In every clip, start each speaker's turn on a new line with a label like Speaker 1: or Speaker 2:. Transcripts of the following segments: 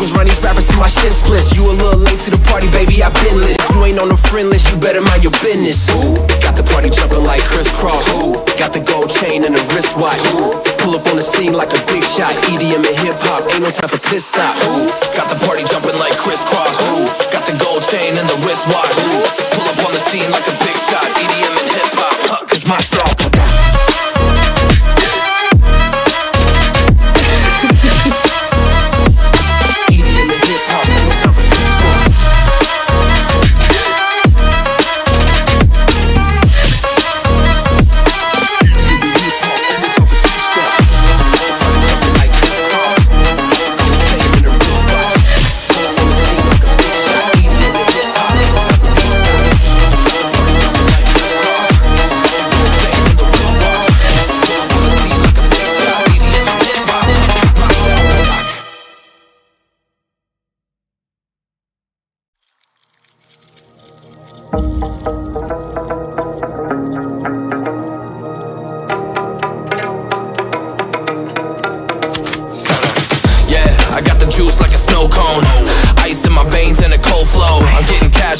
Speaker 1: circles, run these rappers till my shit splits. You a little late to the party, baby, I been lit. If you ain't on the friend list, you better mind your business. Ooh, got the party jumping like crisscross. Ooh, got the gold chain and the wristwatch. Ooh, pull up on the scene like a big shot. EDM and hip hop, ain't no time for pit stops. Ooh, got the party jumping like crisscross. Ooh, got the gold chain and the wristwatch. Ooh, pull up on the scene like a big shot. EDM and hip hop, cause my style.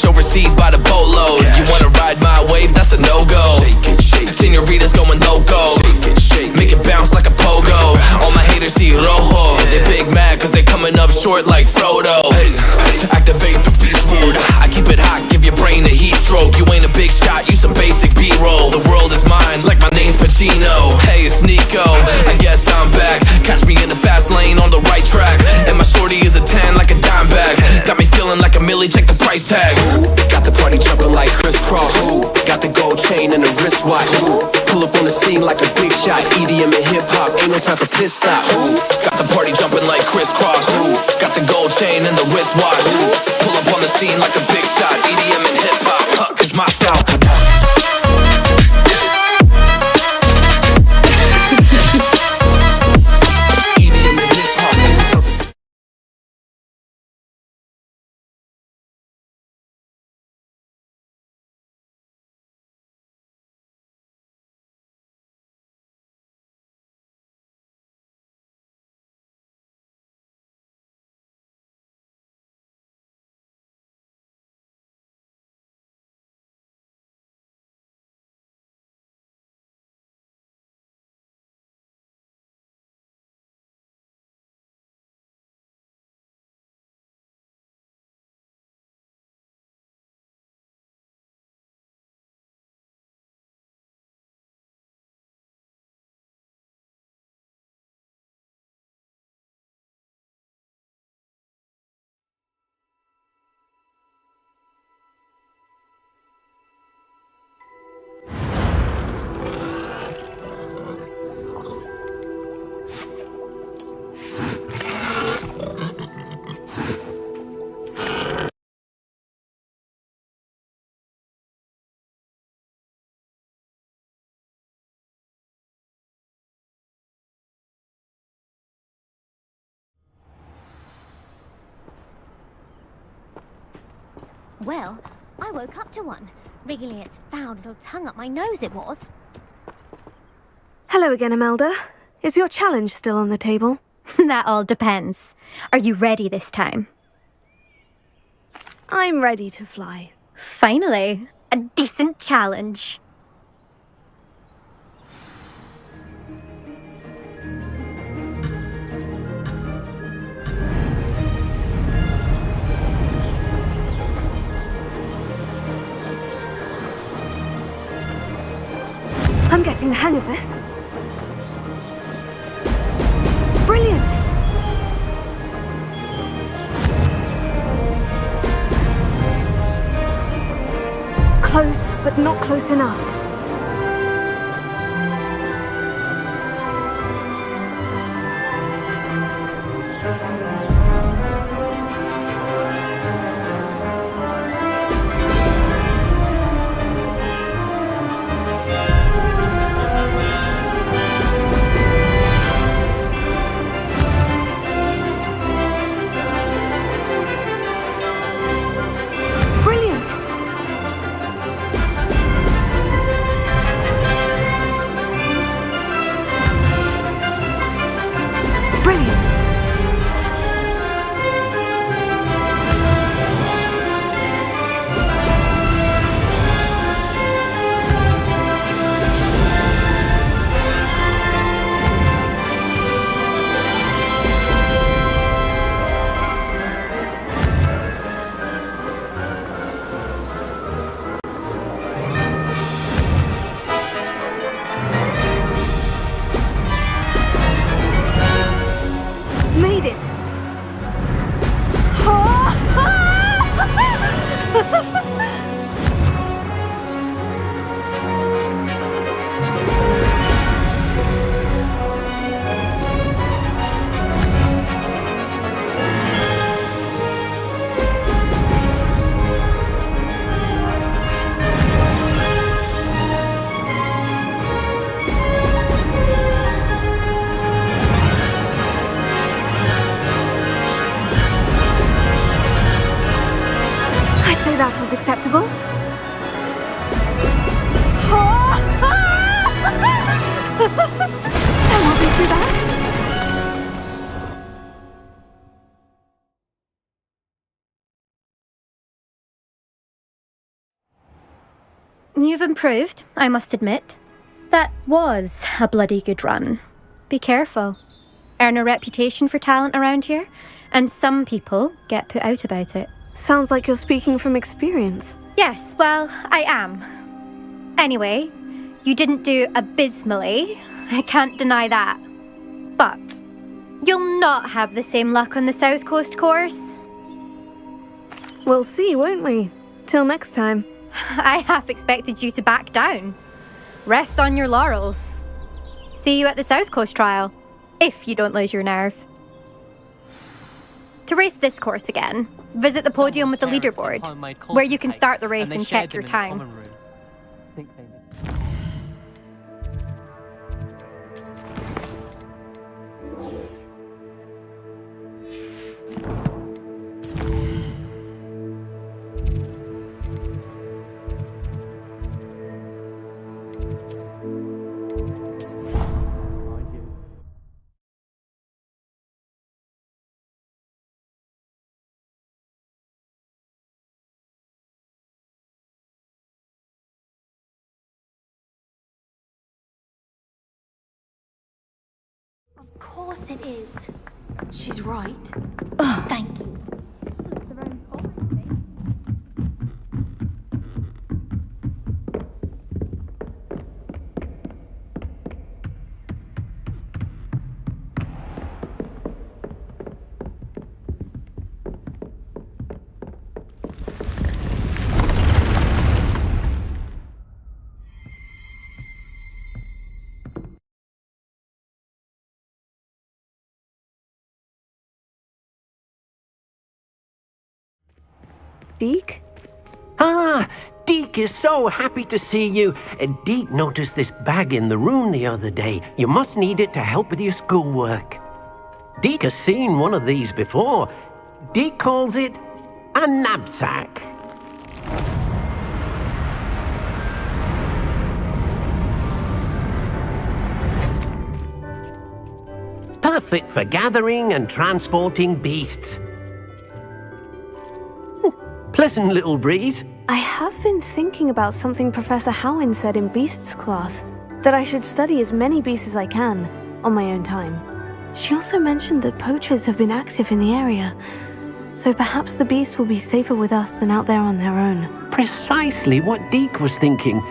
Speaker 2: Overseas by the boatload. You wanna ride my wave? That's a no-go. Senoritas going loco. Make it bounce like a pogo. All my haters see rojo. They big mad cause they coming up short like Frodo. Activate the beast mode. I keep it hot, give your brain a heat stroke. You ain't a big shot, you some basic B-roll. The world is mine like my name's Pacino. Hey, it's Nico, I guess I'm back. Catch me in the fast lane on the right track. And my shorty is a 10 like a dime bag. Got me feeling like a milli, check the price tag.
Speaker 1: Got the party jumping like crisscross. Ooh, got the gold chain and the wristwatch. Ooh, pull up on the scene like a big shot. EDM and hip hop, ain't no time for pit stops.
Speaker 2: Ooh, got the party jumping like crisscross. Ooh, got the gold chain and the wristwatch. Ooh, pull up on the scene like a big shot. EDM and hip hop, cause my style.
Speaker 3: Well, I woke up to one, wriggling its foul little tongue up my nose it was.
Speaker 4: Hello again, Imelda. Is your challenge still on the table?
Speaker 3: That all depends. Are you ready this time?
Speaker 4: I'm ready to fly.
Speaker 3: Finally, a decent challenge.
Speaker 4: I'm getting the hang of this. Brilliant! Close, but not close enough. say that was acceptable. That wasn't too bad.
Speaker 5: You've improved, I must admit. That was a bloody good run. Be careful. Earn a reputation for talent around here, and some people get put out about it.
Speaker 4: Sounds like you're speaking from experience.
Speaker 5: Yes, well, I am. Anyway, you didn't do abysmally. I can't deny that. But you'll not have the same luck on the South Coast course.
Speaker 4: We'll see, won't we? Till next time.
Speaker 5: I half expected you to back down. Rest on your laurels. See you at the South Coast trial, if you don't lose your nerve. To race this course again, visit the podium with the leaderboard, where you can start the race and check your time.
Speaker 3: Of course it is. She's right. Thank you.
Speaker 4: Deke?
Speaker 6: Ah, Deke is so happy to see you. Deke noticed this bag in the room the other day. You must need it to help with your schoolwork. Deke has seen one of these before. Deke calls it a knapsack. Perfect for gathering and transporting beasts. Pleasant little breeze.
Speaker 4: I have been thinking about something Professor Howin said in Beasts class, that I should study as many beasts as I can, on my own time. She also mentioned that poachers have been active in the area, so perhaps the beasts will be safer with us than out there on their own.
Speaker 6: Precisely what Deke was thinking.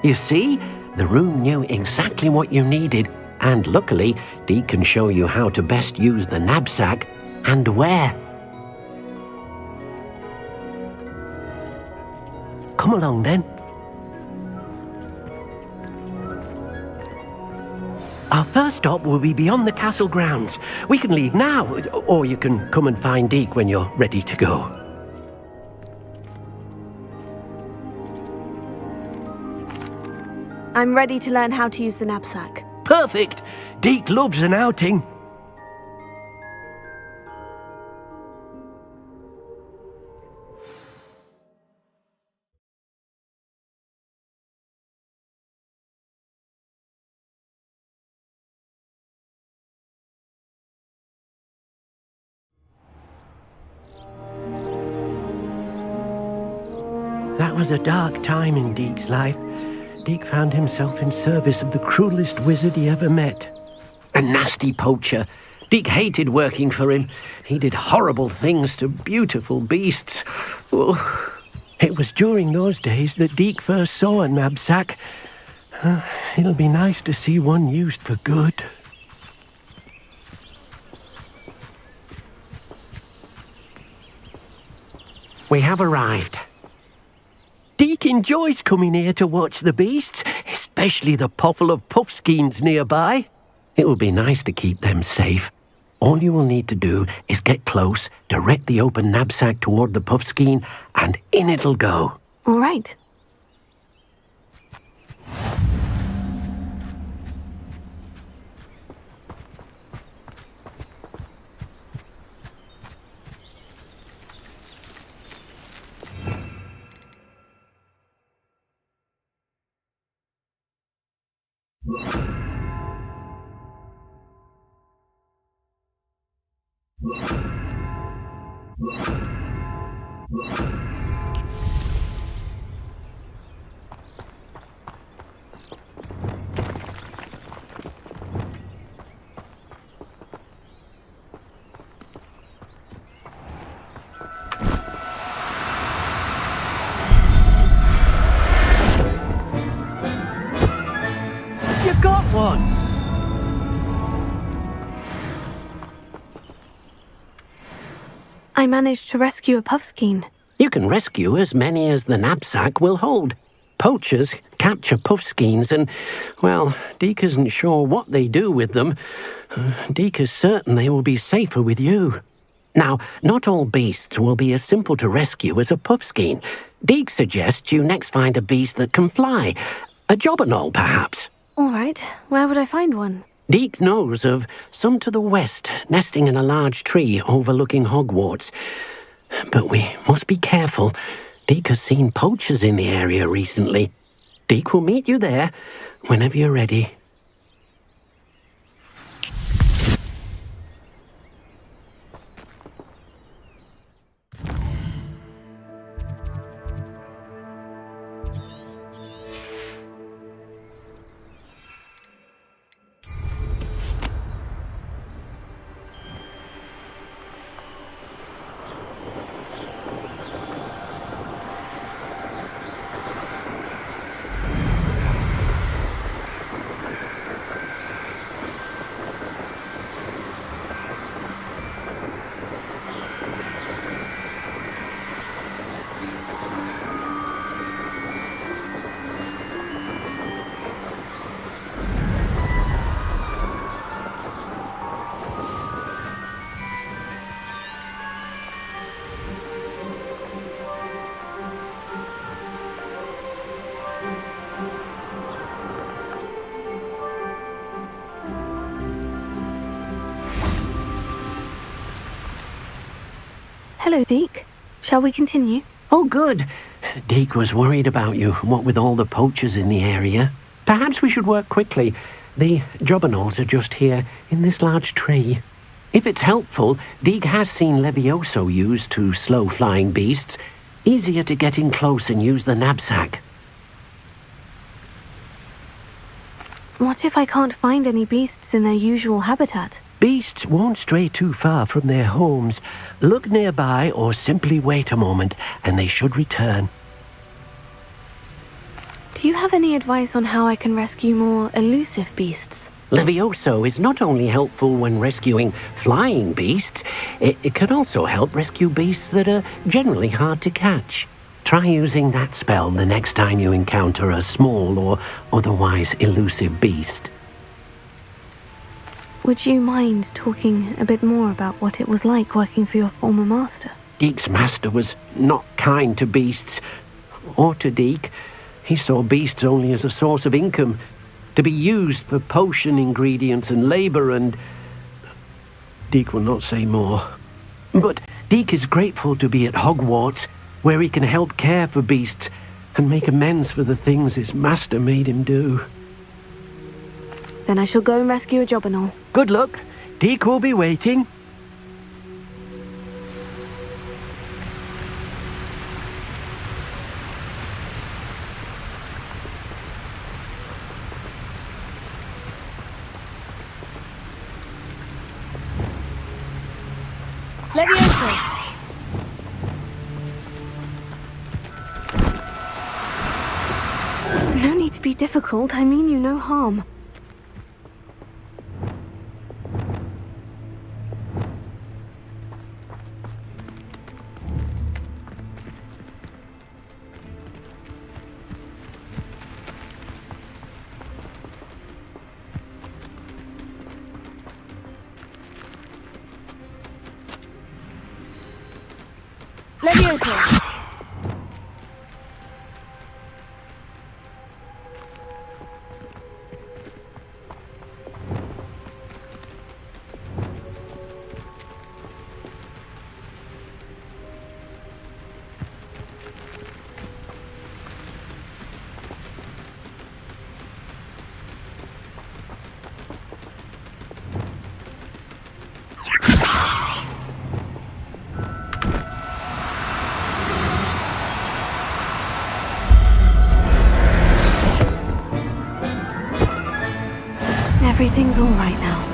Speaker 6: You see, the room knew exactly what you needed, and luckily, Deke can show you how to best use the knapsack and where. Come along then. Our first stop will be beyond the castle grounds. We can leave now, or you can come and find Deke when you're ready to go.
Speaker 4: I'm ready to learn how to use the knapsack.
Speaker 6: Perfect! Deke loves an outing. That was a dark time in Deke's life. Deke found himself in service of the cruelest wizard he ever met. A nasty poacher. Deke hated working for him. He did horrible things to beautiful beasts. Oh, it was during those days that Deke first saw a knapsack. It'll be nice to see one used for good. We have arrived. Deke enjoys coming here to watch the beasts, especially the potful of puffskeins nearby. It will be nice to keep them safe. All you will need to do is get close, direct the open knapsack toward the puffskein, and in it'll go.
Speaker 4: All right.
Speaker 6: You got one!
Speaker 4: I managed to rescue a puffskein.
Speaker 6: You can rescue as many as the knapsack will hold. Poachers capture puffskeins and, well, Deke isn't sure what they do with them. Deke is certain they will be safer with you. Now, not all beasts will be as simple to rescue as a puffskein. Deke suggests you next find a beast that can fly. A jobberknoll, perhaps.
Speaker 4: All right, where would I find one?
Speaker 6: Deke knows of some to the west, nesting in a large tree overlooking Hogwarts. But we must be careful. Deke has seen poachers in the area recently. Deke will meet you there whenever you're ready.
Speaker 4: Hello, Deke. Shall we continue?
Speaker 6: Oh, good. Deke was worried about you, what with all the poachers in the area. Perhaps we should work quickly. The jobberknolls are just here, in this large tree. If it's helpful, Deke has seen Levioso used to slow flying beasts. Easier to get in close and use the knapsack.
Speaker 4: What if I can't find any beasts in their usual habitat?
Speaker 6: Beasts won't stray too far from their homes. Look nearby or simply wait a moment, and they should return.
Speaker 4: Do you have any advice on how I can rescue more elusive beasts?
Speaker 6: Levioso is not only helpful when rescuing flying beasts, it can also help rescue beasts that are generally hard to catch. Try using that spell the next time you encounter a small or otherwise elusive beast.
Speaker 4: Would you mind talking a bit more about what it was like working for your former master?
Speaker 6: Deke's master was not kind to beasts, or to Deke. He saw beasts only as a source of income, to be used for potion ingredients and labour, and Deke will not say more. But Deke is grateful to be at Hogwarts, where he can help care for beasts and make amends for the things his master made him do.
Speaker 4: Then I shall go and rescue a jobberknoll.
Speaker 6: Good luck. Deke will be waiting.
Speaker 4: Levioso! No need to be difficult. I mean you no harm. Levioso! everything's all right now.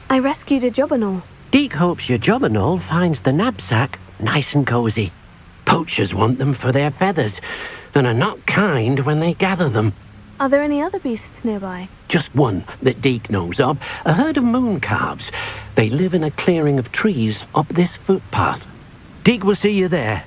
Speaker 4: I rescued a Jobberknoll.
Speaker 6: Deek hopes your Jobberknoll finds the knapsack nice and cozy. Poachers want them for their feathers, and are not kind when they gather them.
Speaker 4: Are there any other beasts nearby?
Speaker 6: Just one that Deek knows of, a herd of moon calves. They live in a clearing of trees up this footpath. Deek will see you there.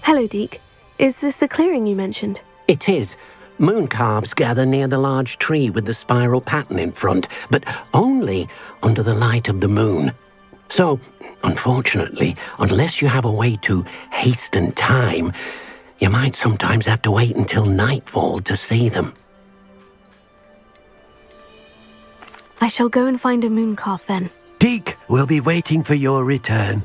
Speaker 4: Hello, Deek. Is this the clearing you mentioned?
Speaker 6: It is. Moon calves gather near the large tree with the spiral pattern in front, but only under the light of the moon. So, unfortunately, unless you have a way to hasten time, you might sometimes have to wait until nightfall to see them.
Speaker 4: I shall go and find a moon calf then.
Speaker 6: Deek will be waiting for your return.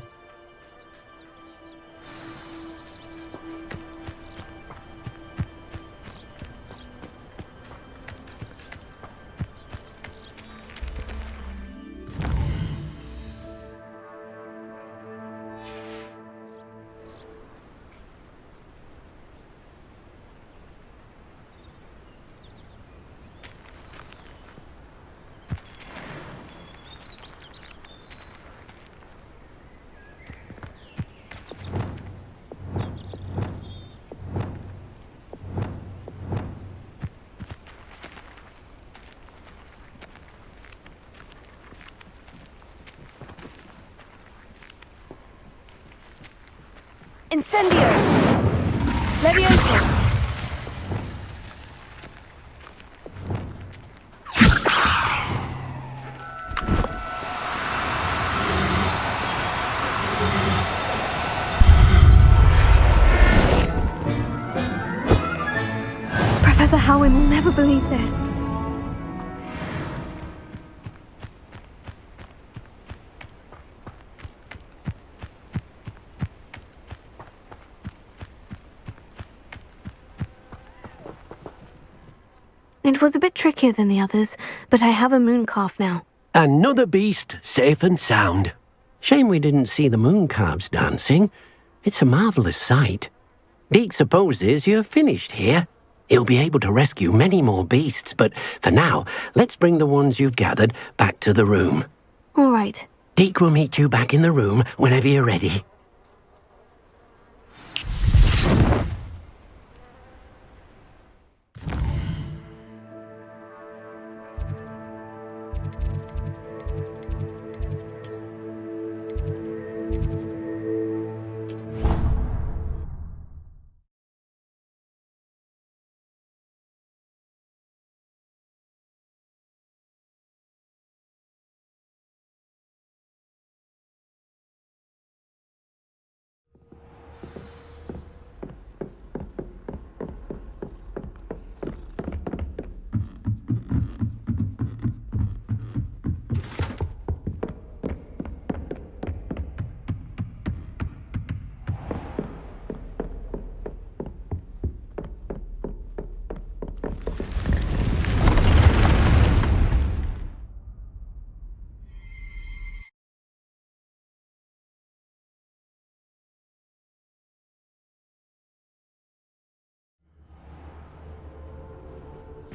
Speaker 4: Incendio! Levioso! Professor Howin will never believe this. It was a bit trickier than the others, but I have a moon calf now.
Speaker 6: Another beast, safe and sound. Shame we didn't see the moon calves dancing. It's a marvellous sight. Deek supposes you're finished here. He'll be able to rescue many more beasts, but for now, let's bring the ones you've gathered back to the room.
Speaker 4: All right.
Speaker 6: Deek will meet you back in the room whenever you're ready.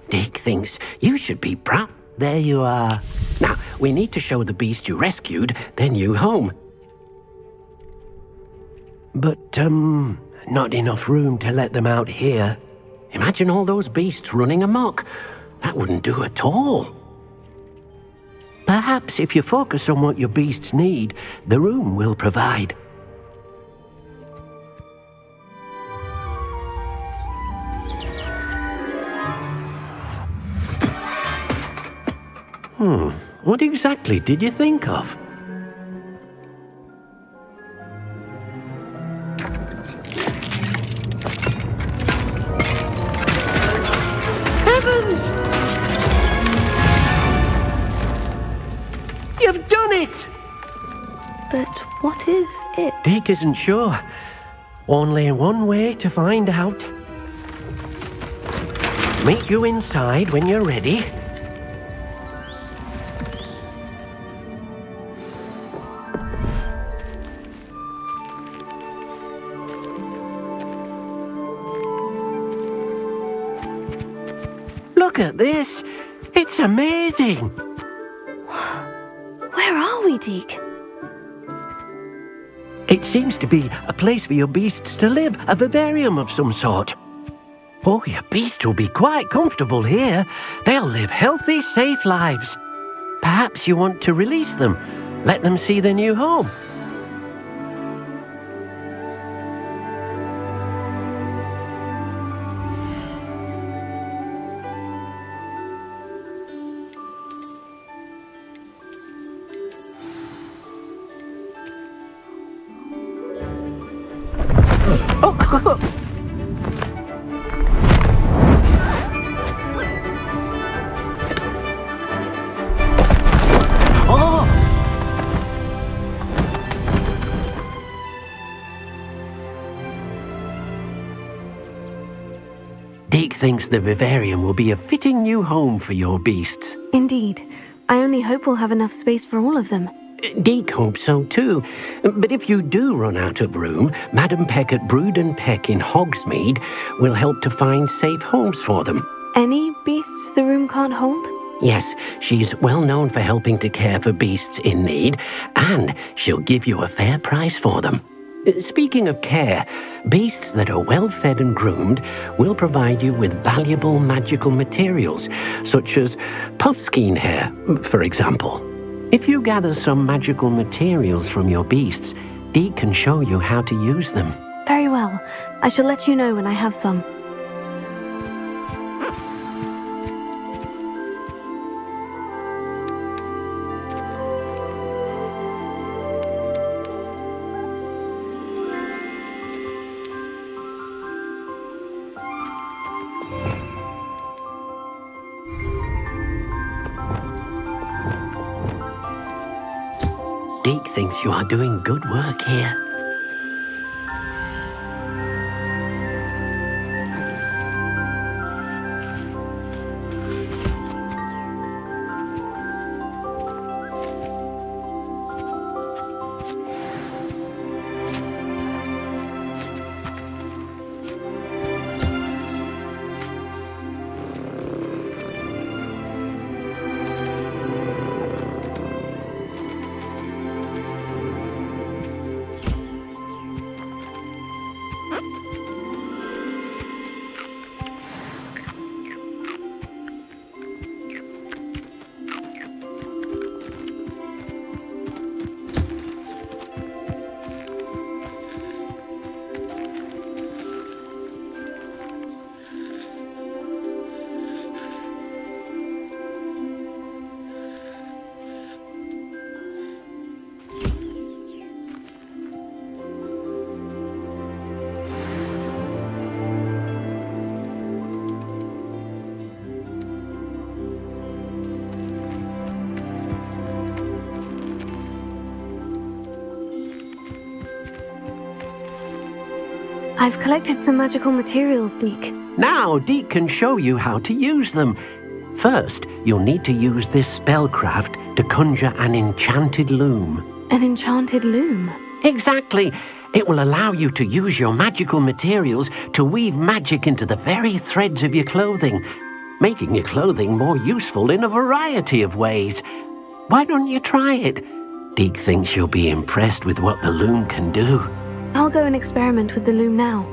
Speaker 6: Deek thinks you should be proud. There you are. Now, we need to show the beast you rescued, then you home. But, not enough room to let them out here. Imagine all those beasts running amok. That wouldn't do at all. Perhaps if you focus on what your beasts need, the room will provide. What exactly did you think of? Heavens! You've done it!
Speaker 4: But what is it?
Speaker 6: Deek isn't sure. Only one way to find out. Meet you inside when you're ready. Look at this. It's amazing.
Speaker 4: Where are we, Deke?
Speaker 6: It seems to be a place for your beasts to live, a vivarium of some sort. Oh, your beasts will be quite comfortable here. They'll live healthy, safe lives. Perhaps you want to release them, let them see their new home. Deke thinks the vivarium will be a fitting new home for your beasts.
Speaker 4: Indeed. I only hope we'll have enough space for all of them.
Speaker 6: Deke hopes so too. But if you do run out of room, Madam Peck at Brood and Peck in Hogsmeade will help to find safe homes for them.
Speaker 4: Any beasts the room can't hold?
Speaker 6: Yes, she's well known for helping to care for beasts in need, and she'll give you a fair price for them. Speaking of care, beasts that are well fed and groomed will provide you with valuable magical materials, such as puffskein hair, for example. If you gather some magical materials from your beasts, Deke can show you how to use them.
Speaker 4: Very well. I shall let you know when I have some.
Speaker 6: Deke thinks you are doing good work here.
Speaker 4: I've collected some magical materials, Deke.
Speaker 6: Now Deke can show you how to use them. First, you'll need to use this spellcraft to conjure an enchanted loom.
Speaker 4: An enchanted loom?
Speaker 6: Exactly. It will allow you to use your magical materials to weave magic into the very threads of your clothing, making your clothing more useful in a variety of ways. Why don't you try it? Deke thinks you'll be impressed with what the loom can do.
Speaker 4: I'll go and experiment with the loom now.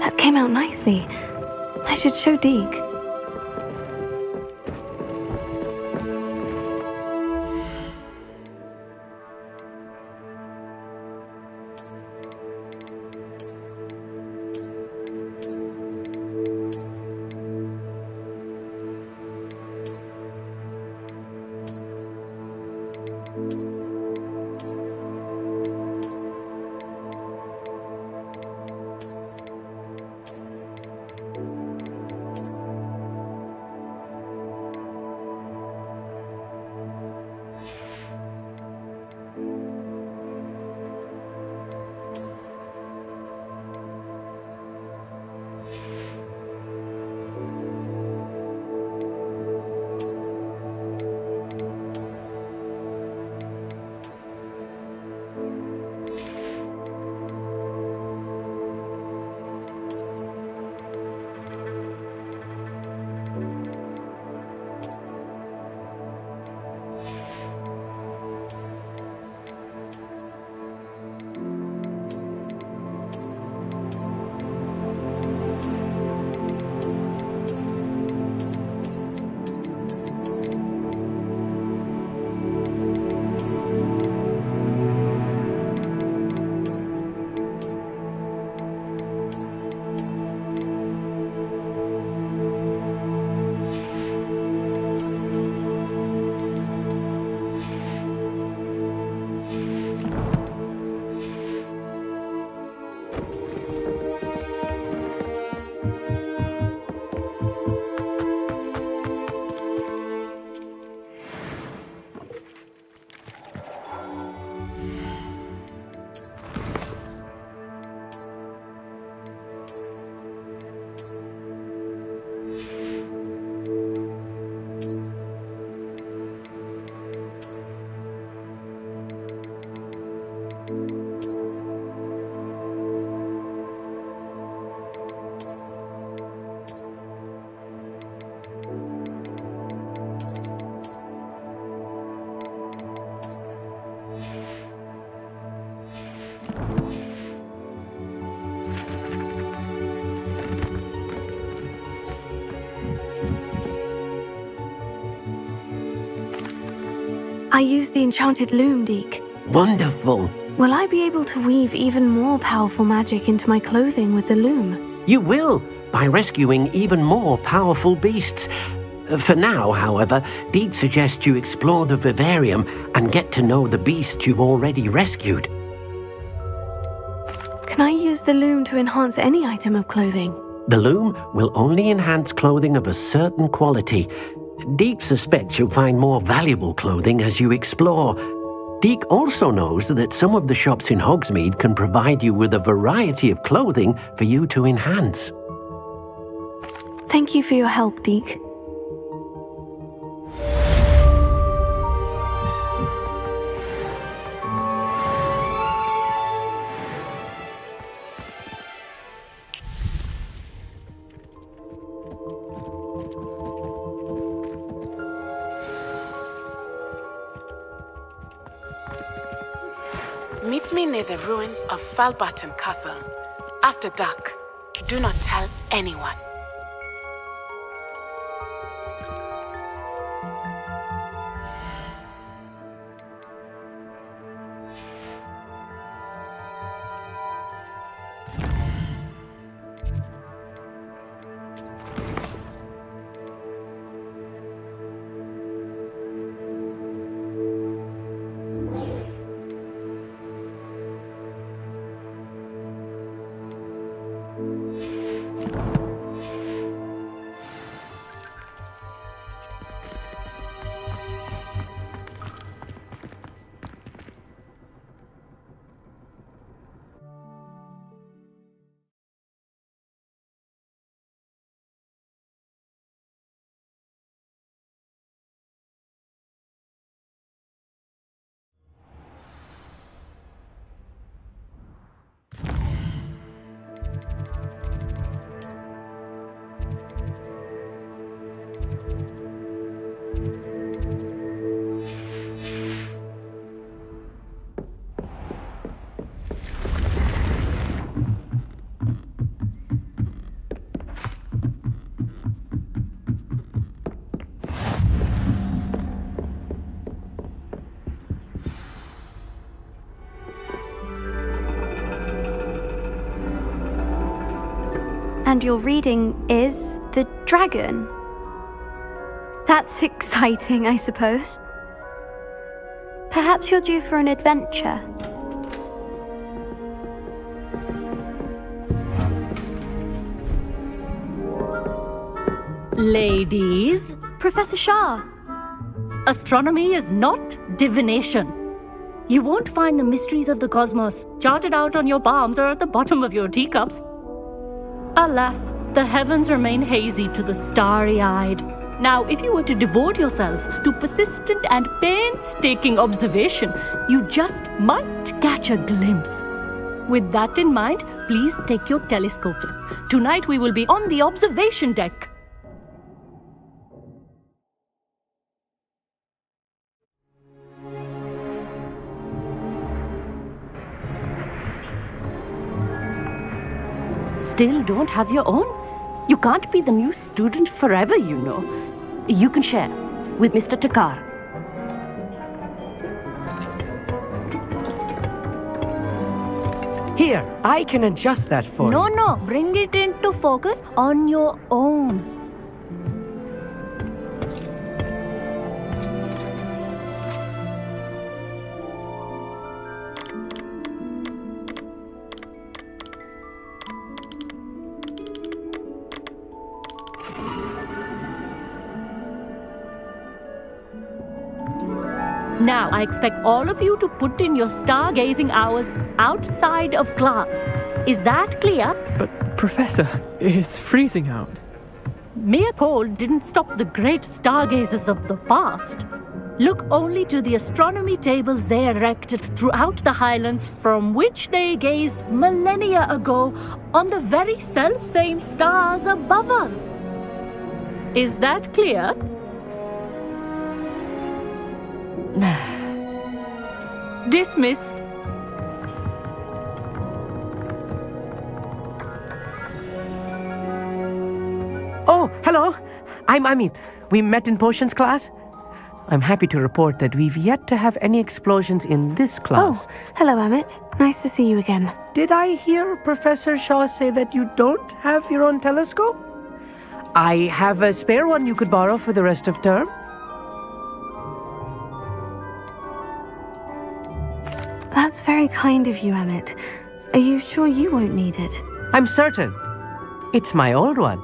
Speaker 4: That came out nicely. I should show Deke. I used the enchanted loom, Deke.
Speaker 6: Wonderful.
Speaker 4: Will I be able to weave even more powerful magic into my clothing with the loom?
Speaker 6: You will, by rescuing even more powerful beasts. For now, however, Deke suggests you explore the vivarium and get to know the beasts you've already rescued.
Speaker 4: Can Can I use the loom to enhance any item of clothing?
Speaker 6: The loom will only enhance clothing of a certain quality. Deke suspects you'll find more valuable clothing as you explore. Deke also knows that some of the shops in Hogsmeade can provide you with a variety of clothing for you to enhance.
Speaker 4: Thank you for your help, Deke.
Speaker 7: Meet me near the ruins of Falbarton Castle. After dark. Do not tell anyone.
Speaker 5: And your reading is The Dragon. That's exciting, I suppose. Perhaps you're due for an adventure.
Speaker 8: Ladies,
Speaker 5: Professor Shah.
Speaker 8: astronomy is not divination. You won't find the mysteries of the cosmos charted out on your palms or at the bottom of your teacups. Alas, the heavens remain hazy to the starry-eyed. Now, if you were to devote yourselves to persistent and painstaking observation, you just might catch a glimpse. With that in mind, please take your telescopes. Tonight we will be on the observation deck. Still don't have your own? You can't be the new student forever, you know. You can share with Mr. Takar.
Speaker 9: Here, I can adjust that for you.
Speaker 8: No, bring it into focus on your own. Now, I expect all of you to put in your stargazing hours outside of class. Is that clear?
Speaker 9: But, Professor, it's freezing out.
Speaker 8: Mere cold didn't stop the great stargazers of the past. Look only to the astronomy tables they erected throughout the Highlands from which they gazed millennia ago on the very self-same stars above us. Is that clear? Dismissed.
Speaker 9: Oh, hello. I'm Amit. We met in potions class. I'm happy to report that we've yet to have any explosions in this class.
Speaker 4: Oh, hello, Amit. Nice to see you again.
Speaker 9: Did I hear Professor Shaw say that you don't have your own telescope? I have a spare one you could borrow for the rest of term.
Speaker 4: That's very kind of you, Amit. Are you sure you won't need it?
Speaker 9: I'm certain. It's my old one.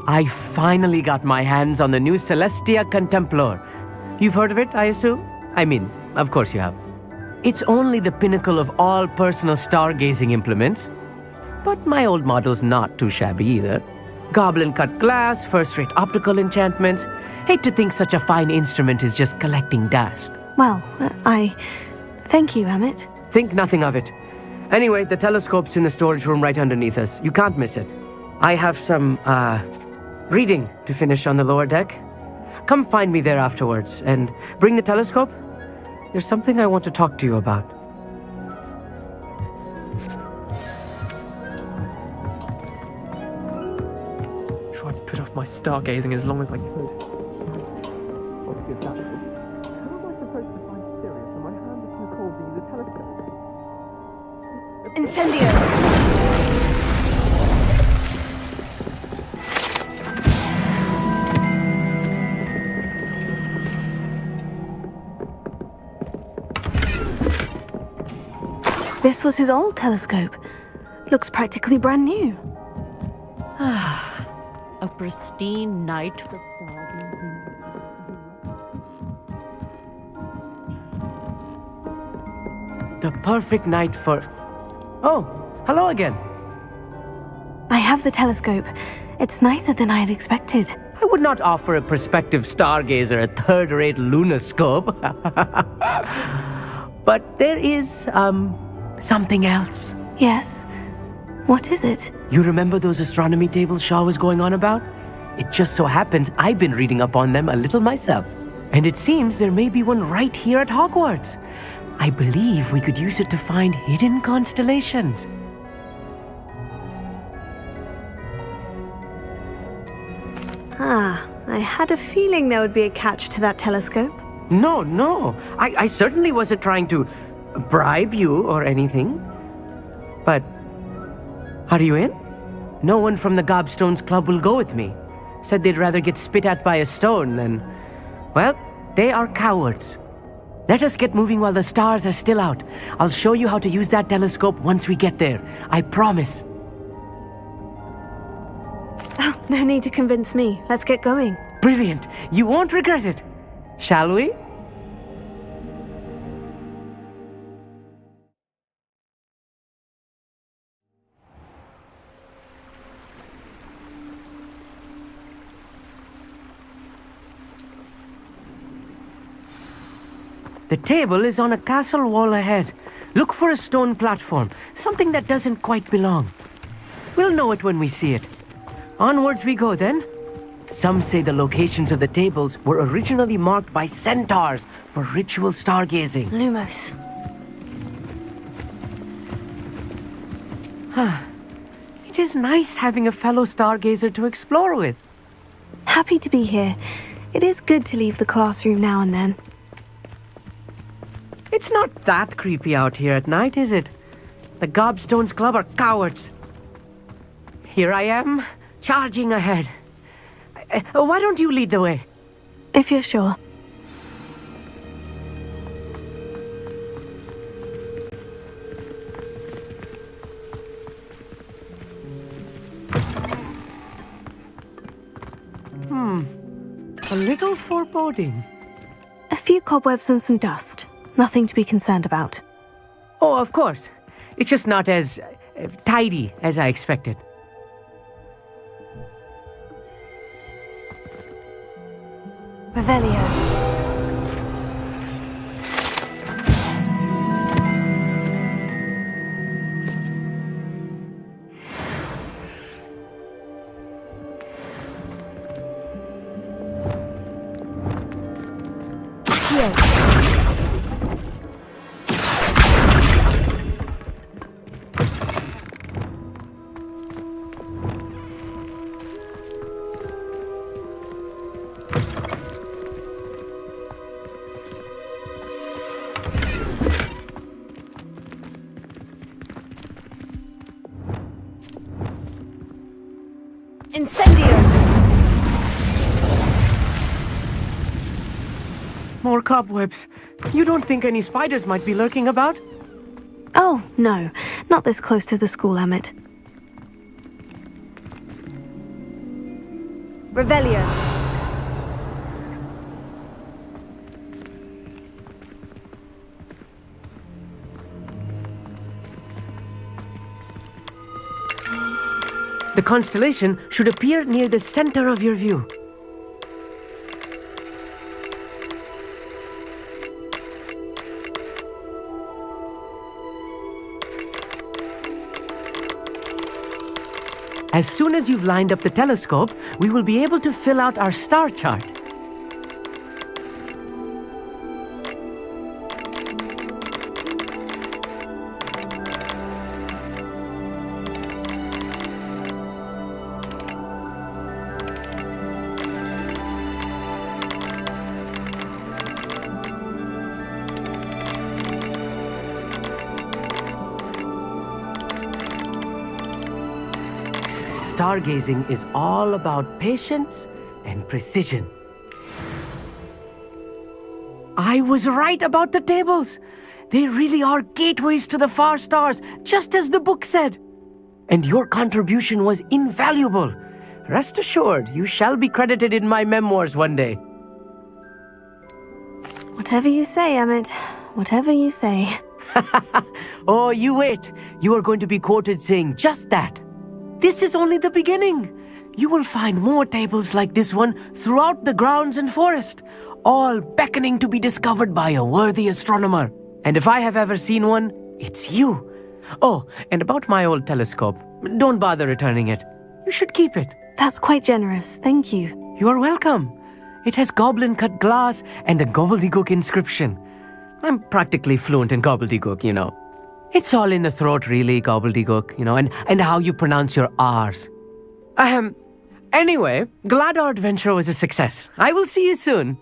Speaker 9: I finally got my hands on the new Celestia Contemplar. You've heard of it, I assume? I mean, of course you have. It's only the pinnacle of all personal stargazing implements. But my old model's not too shabby either. Goblin-cut glass, first-rate optical enchantments. Hate to think such a fine instrument is just collecting dust.
Speaker 4: Well, thank you, Amit.
Speaker 9: Think nothing of it. Anyway, the telescope's in the storage room right underneath us. You can't miss it. I have some, reading to finish on the lower deck. Come find me there afterwards, and bring the telescope. There's something I want to talk to you about.
Speaker 10: Tried to put off my stargazing as long as I could. What good that was. How am I supposed to find Sirius when my hand is too cold to use a telescope?
Speaker 4: Incendio! This was his old telescope. Looks practically brand new.
Speaker 8: A pristine night for
Speaker 9: The perfect night for... Oh, hello again.
Speaker 4: I have the telescope. It's nicer than I had expected.
Speaker 9: I would not offer a prospective stargazer a third-rate lunoscope. But there is, something else.
Speaker 4: Yes? What is it?
Speaker 9: You remember those astronomy tables Shaw was going on about? It just so happens I've been reading up on them a little myself. And it seems there may be one right here at Hogwarts. I believe we could use it to find hidden constellations.
Speaker 4: I had a feeling there would be a catch to that telescope.
Speaker 9: No. I certainly wasn't trying to bribe you or anything. But, are you in? No one from the Gobstones Club will go with me. Said they'd rather get spit at by a stone than... Well, they are cowards. Let us get moving while the stars are still out. I'll show you how to use that telescope once we get there. I promise.
Speaker 4: Oh, no need to convince me. Let's get going.
Speaker 9: Brilliant. You won't regret it. Shall we? The table is on a castle wall ahead. Look for a stone platform, something that doesn't quite belong. We'll know it when we see it. Onwards we go then. Some say the locations of the tables were originally marked by centaurs for ritual stargazing.
Speaker 4: Lumos.
Speaker 9: It is nice having a fellow stargazer to explore with.
Speaker 4: Happy to be here. It is good to leave the classroom now and then.
Speaker 9: It's not that creepy out here at night, is it? The Gobstones Club are cowards. Here I am, charging ahead. Why don't you lead the way?
Speaker 4: If you're sure.
Speaker 9: A little foreboding.
Speaker 4: A few cobwebs and some dust. Nothing to be concerned about.
Speaker 9: Oh, of course. It's just not as tidy as I expected.
Speaker 4: Revelio. Incendio!
Speaker 9: More cobwebs. You don't think any spiders might be lurking about?
Speaker 4: Oh, no. Not this close to the school, Amit. Revelio.
Speaker 9: The constellation should appear near the center of your view. As soon as you've lined up the telescope, we will be able to fill out our star chart. Stargazing is all about patience and precision. I was right about the tables. They really are gateways to the far stars, just as the book said. And your contribution was invaluable. Rest assured, you shall be credited in my memoirs one day.
Speaker 4: Whatever you say, Amit. Whatever you say.
Speaker 9: Oh, you wait. You are going to be quoted saying just that. This is only the beginning. You will find more tables like this one throughout the grounds and forest, all beckoning to be discovered by a worthy astronomer. And if I have ever seen one, it's you. Oh, and about my old telescope, don't bother returning it. You should keep it.
Speaker 4: That's quite generous. Thank you.
Speaker 9: You are welcome. It has goblin-cut glass and a gobbledygook inscription. I'm practically fluent in gobbledygook, you know. It's all in the throat, really, gobbledygook, you know, and how you pronounce your R's. Anyway, glad our adventure was a success. I will see you soon.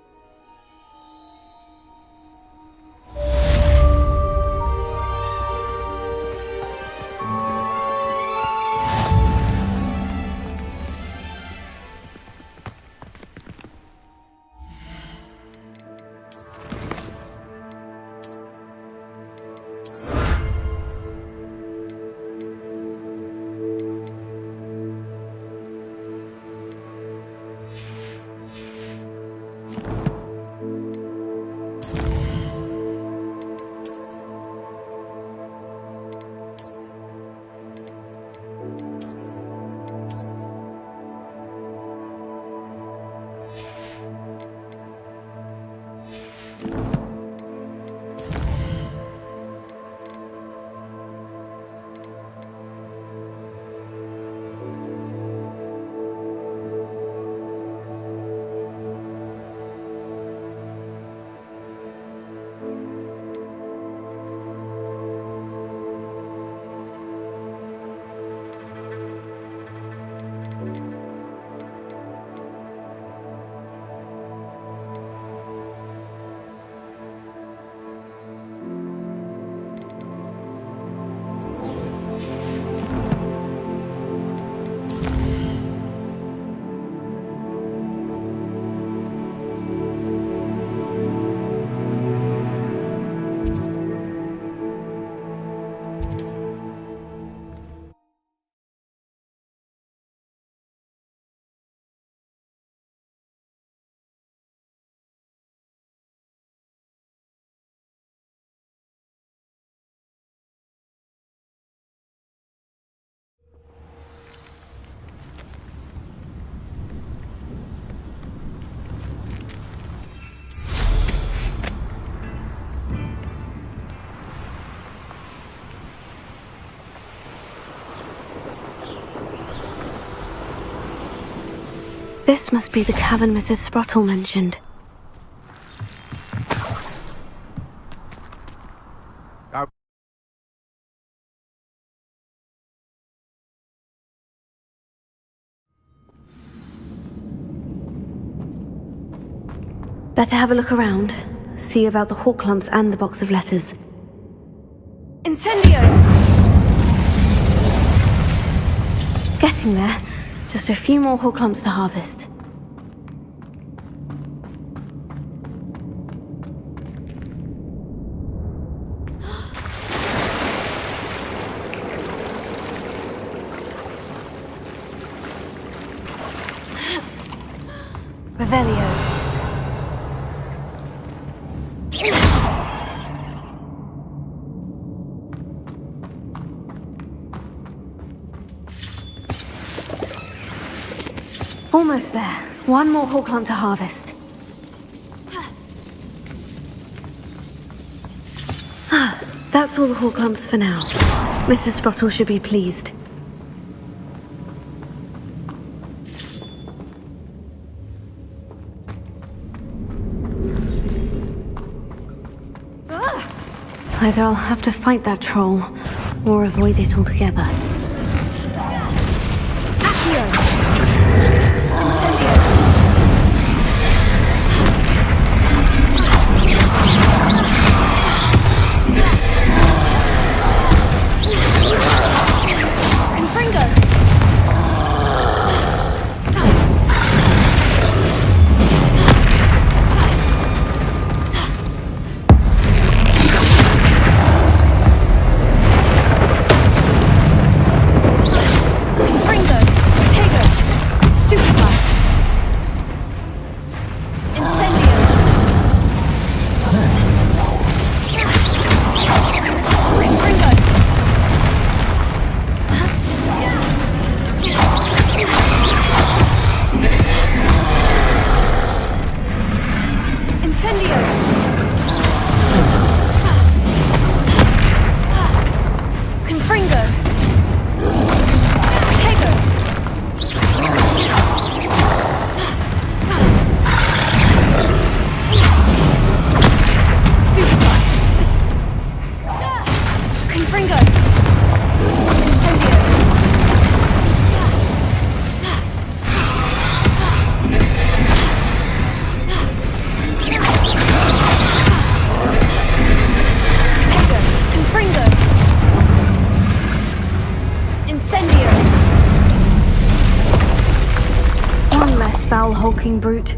Speaker 4: This must be the cavern Mrs. Sprottle mentioned. Better have a look around. See about the hawk lumps and the box of letters. Incendio! Getting there. Just a few more hawk lumps to harvest. Revelio. Almost there. One more Hawklump to harvest. That's all the Hawklumps for now. Mrs. Sprottle should be pleased. Either I'll have to fight that troll, or avoid it altogether. Accio! Incendio! Foul hulking brute.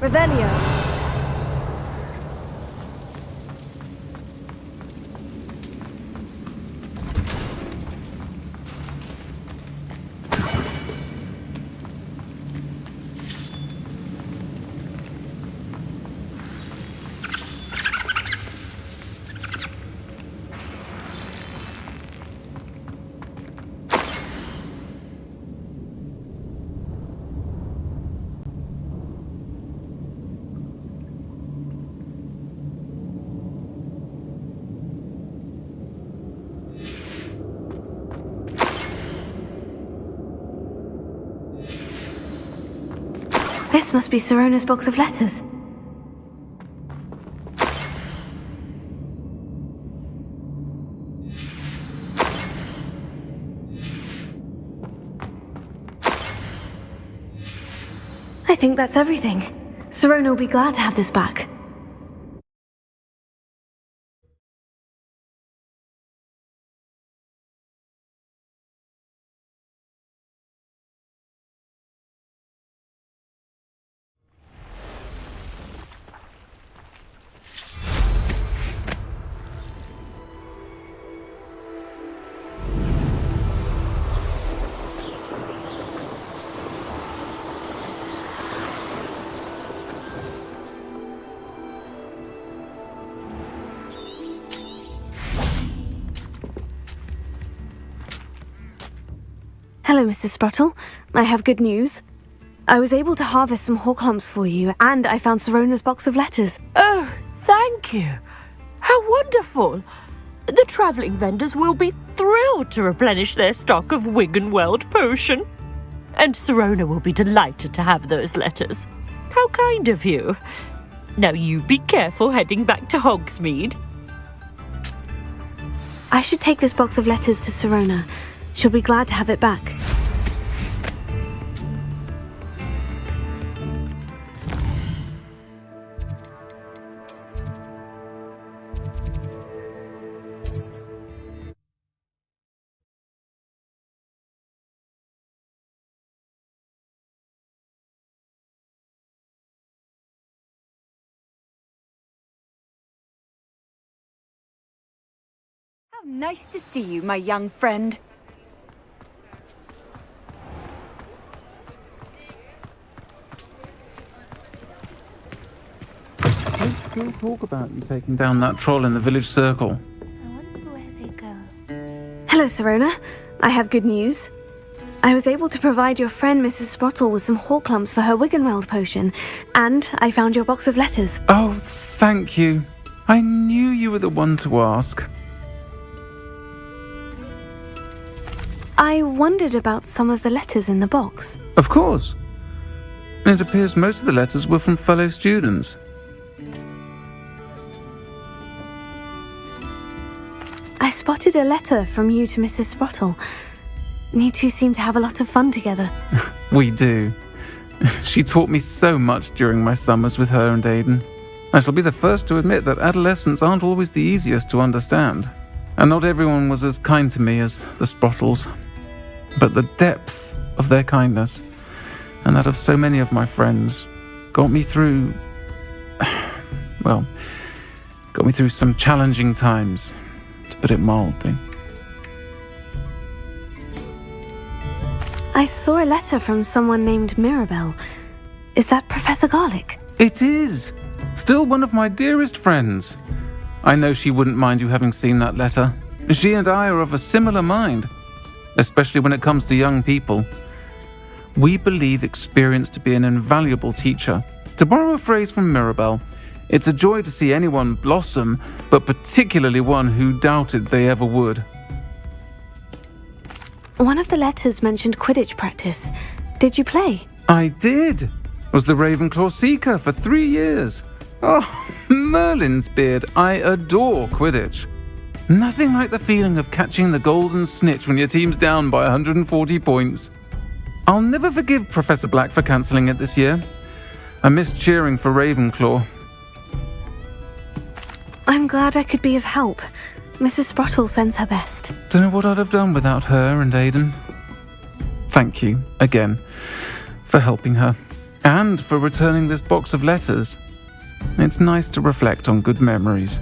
Speaker 4: Revelio. This must be Sirona's box of letters. I think that's everything. Sirona will be glad to have this back. Hello, Mr. Sprottle. I have good news. I was able to harvest some Hawklumps for you, and I found Sirona's box of letters.
Speaker 11: Oh, thank you. How wonderful. The travelling vendors will be thrilled to replenish their stock of Wiggenweld potion. And Sirona will be delighted to have those letters. How kind of you. Now you be careful heading back to Hogsmeade.
Speaker 4: I should take this box of letters to Sirona. She'll be glad to have it back.
Speaker 12: Nice to see you, my young friend.
Speaker 10: Let's still talk about you taking down that troll in the village circle.
Speaker 4: Hello, Serona. I have good news. I was able to provide your friend Mrs. Sprottle with some hawk lumps for her Wiggenweld potion, and I found your box of letters.
Speaker 10: Oh, thank you. I knew you were the one to ask.
Speaker 4: I wondered about some of the letters in the box.
Speaker 10: Of course. It appears most of the letters were from fellow students.
Speaker 4: I spotted a letter from you to Mrs. Sprottle. You two seem to have a lot of fun together.
Speaker 10: We do. She taught me so much during my summers with her and Aidan. I shall be the first to admit that adolescents aren't always the easiest to understand. And not everyone was as kind to me as the Sprottles. But the depth of their kindness, and that of so many of my friends, got me through... well, got me through some challenging times, to put it mildly.
Speaker 4: I saw a letter from someone named Mirabelle. Is that Professor Garlick?
Speaker 10: It is! Still one of my dearest friends. I know she wouldn't mind you having seen that letter. She and I are of a similar mind, especially when it comes to young people. We believe experience to be an invaluable teacher. To borrow a phrase from Mirabelle, it's a joy to see anyone blossom, but particularly one who doubted they ever would.
Speaker 4: One of the letters mentioned Quidditch practice. Did you play?
Speaker 10: I did. Was the Ravenclaw Seeker for 3 years. Oh, Merlin's beard, I adore Quidditch. Nothing like the feeling of catching the golden snitch when your team's down by 140 points. I'll never forgive Professor Black for cancelling it this year. I missed cheering for Ravenclaw.
Speaker 4: I'm glad I could be of help. Mrs. Sprottle sends her best.
Speaker 10: Don't know what I'd have done without her and Aidan. Thank you, again, for helping her, and for returning this box of letters. It's nice to reflect on good memories.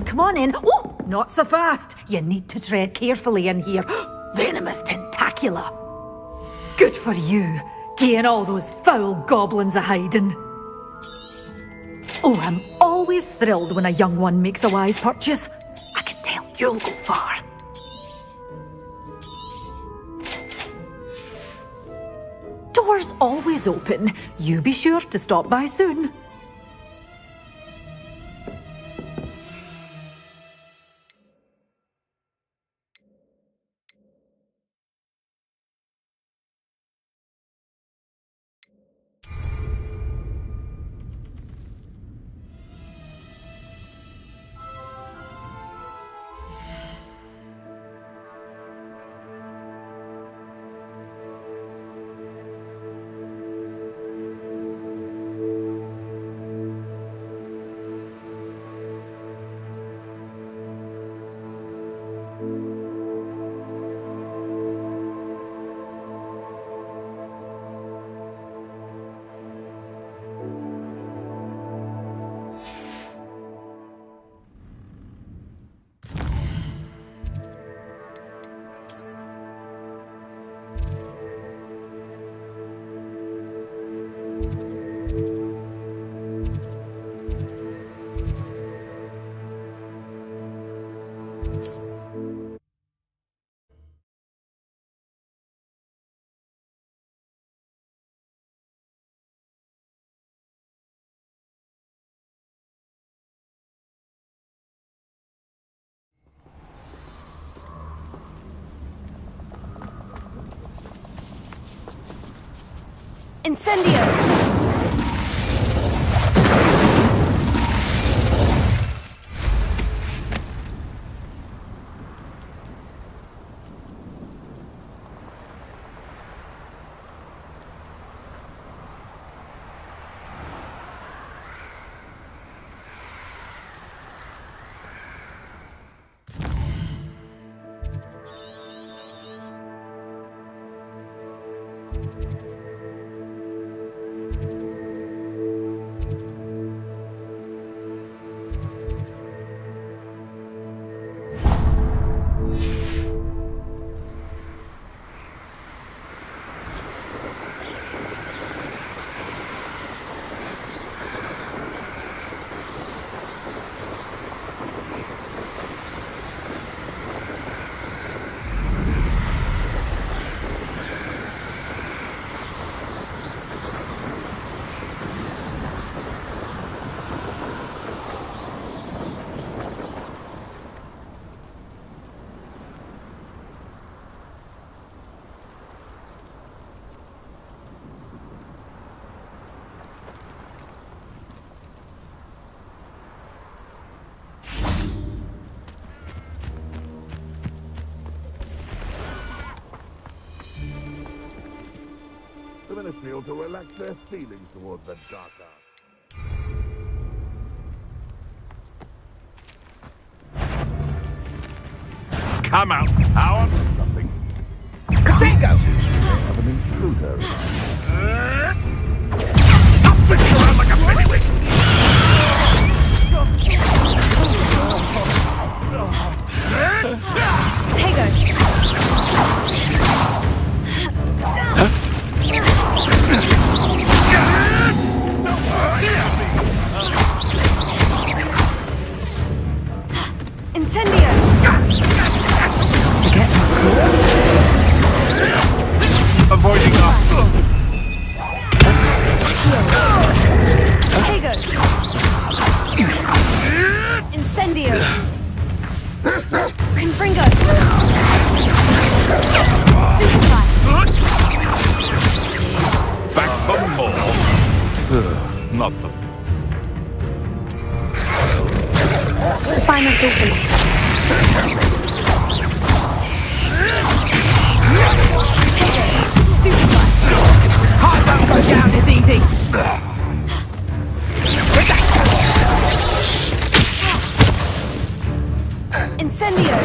Speaker 13: Come on in. Oh, not so fast. You need to tread carefully in here. Venomous tentacula. Good for you, getting all those foul goblins a hiding. Oh, I'm always thrilled when a young one makes a wise purchase. I can tell you'll go far. Doors always open. You be sure to stop by soon.
Speaker 4: Incendio!
Speaker 14: The Ministry ought to relax their feelings towards the dark arts. Come out! I want something. Bingo! We have an intruder. I'll spin you around like a pennywig!
Speaker 4: Incendio!
Speaker 14: Avoiding
Speaker 4: Tego! Incendio! Confringo! Stupefy!
Speaker 14: Back for more. Not the...
Speaker 4: Final open. Stupefy!
Speaker 9: Heart don't go down as easy.
Speaker 4: Incendio!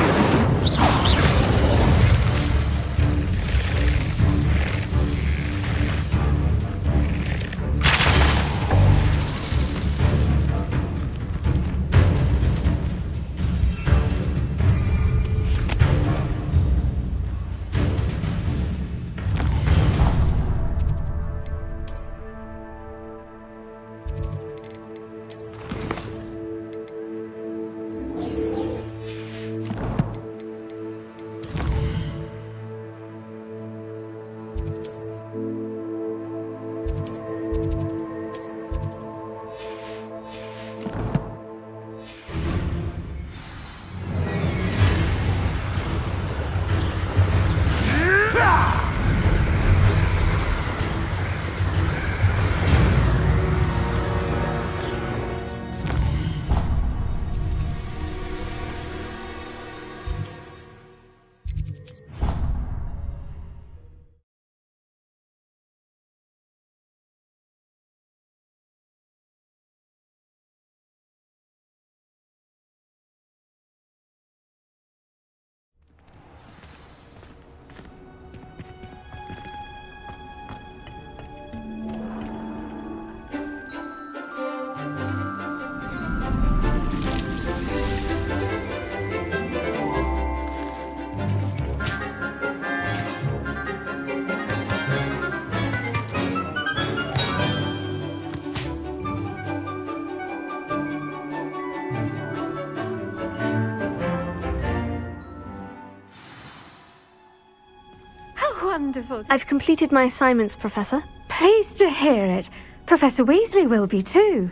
Speaker 13: wonderful.
Speaker 4: I've completed my assignments, Professor.
Speaker 13: Pleased to hear it. Professor Weasley will be too.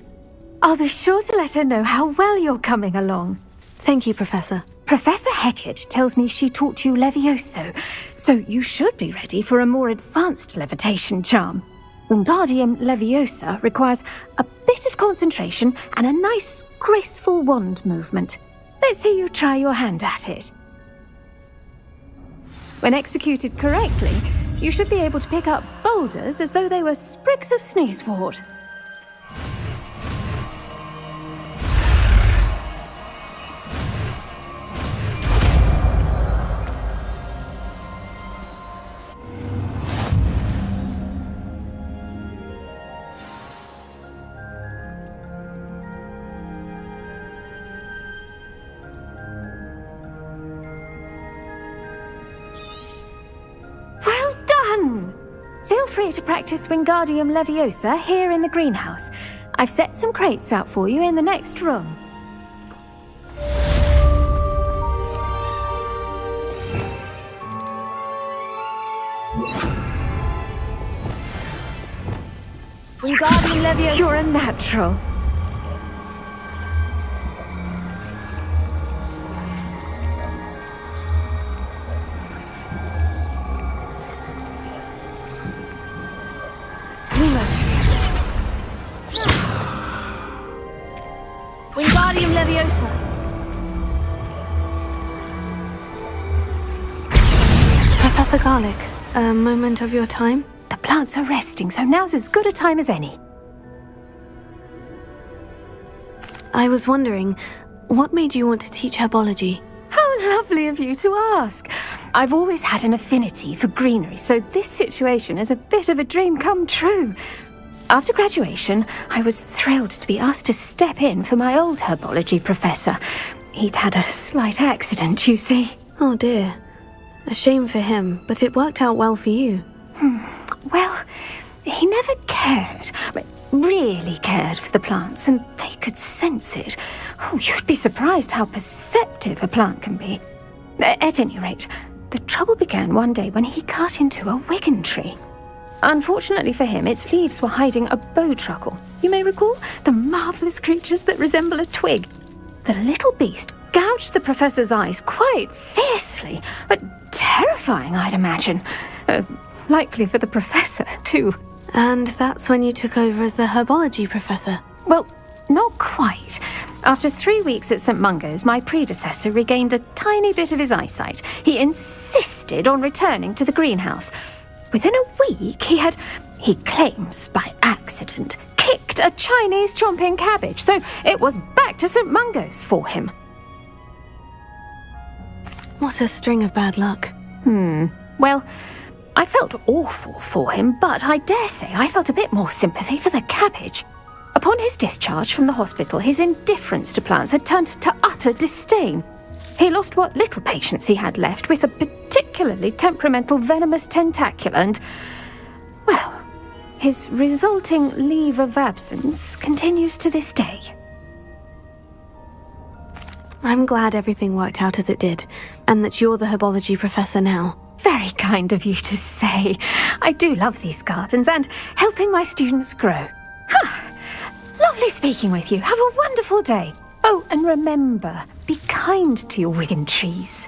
Speaker 13: I'll be sure to let her know how well you're coming along.
Speaker 4: Thank you, Professor.
Speaker 13: Professor Hecat tells me she taught you Levioso, so you should be ready for a more advanced levitation charm. Wingardium Leviosa requires a bit of concentration and a nice, graceful wand movement. Let's see you try your hand at it. When executed correctly, you should be able to pick up boulders as though they were sprigs of sneezewort. Well done! Feel free to practice Wingardium Leviosa here in the greenhouse. I've set some crates out for you in the next room. Wingardium Leviosa. You're a natural. Wingardium Leviosa.
Speaker 4: Professor Garlick, a moment of your time?
Speaker 13: The plants are resting, so now's as good a time as any.
Speaker 4: I was wondering, what made you want to teach herbology?
Speaker 13: How lovely of you to ask. I've always had an affinity for greenery, so this situation is a bit of a dream come true. After graduation, I was thrilled to be asked to step in for my old herbology professor. He'd had a slight accident, you see.
Speaker 4: Oh dear. A shame for him, but it worked out well for you.
Speaker 13: Well, he never cared, really cared for the plants, and they could sense it. Oh, you'd be surprised how perceptive a plant can be. At any rate, the trouble began one day when he cut into a wigan tree. Unfortunately for him, its leaves were hiding a bowtruckle. You may recall the marvellous creatures that resemble a twig. The little beast gouged the professor's eyes quite fiercely, but terrifying, I'd imagine. Likely for the professor, too.
Speaker 4: And that's when you took over as the herbology professor?
Speaker 13: Well, not quite. After 3 weeks at St. Mungo's, my predecessor regained a tiny bit of his eyesight. He insisted on returning to the greenhouse. Within a week, he claims by accident, kicked a Chinese chomping cabbage, so it was back to St. Mungo's for him.
Speaker 4: What a string of bad luck.
Speaker 13: Well, I felt awful for him, but I dare say I felt a bit more sympathy for the cabbage. Upon his discharge from the hospital, his indifference to plants had turned to utter disdain. He lost what little patience he had left with a particularly temperamental venomous tentacula and, well, his resulting leave of absence continues to this day.
Speaker 4: I'm glad everything worked out as it did, and that you're the herbology professor now.
Speaker 13: Very kind of you to say. I do love these gardens and helping my students grow. Lovely speaking with you. Have a wonderful day. Oh, and remember, be kind to your wigan trees.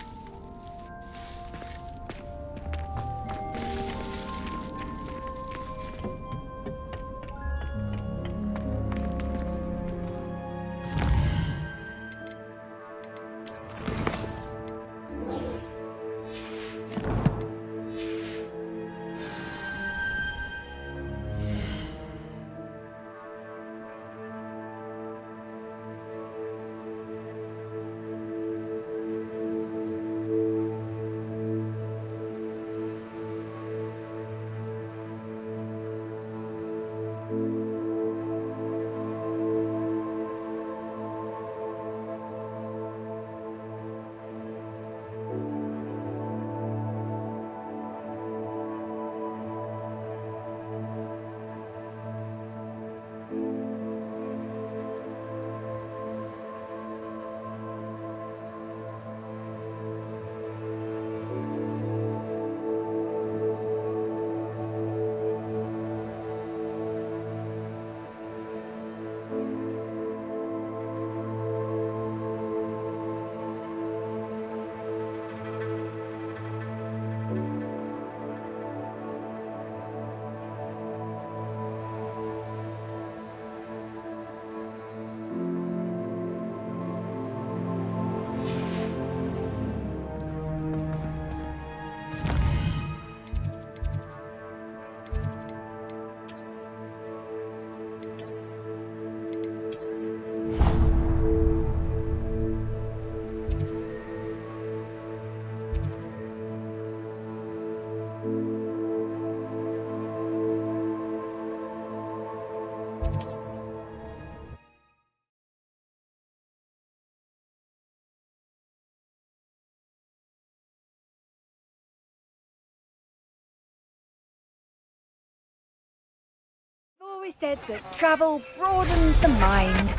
Speaker 12: always said that travel broadens the mind.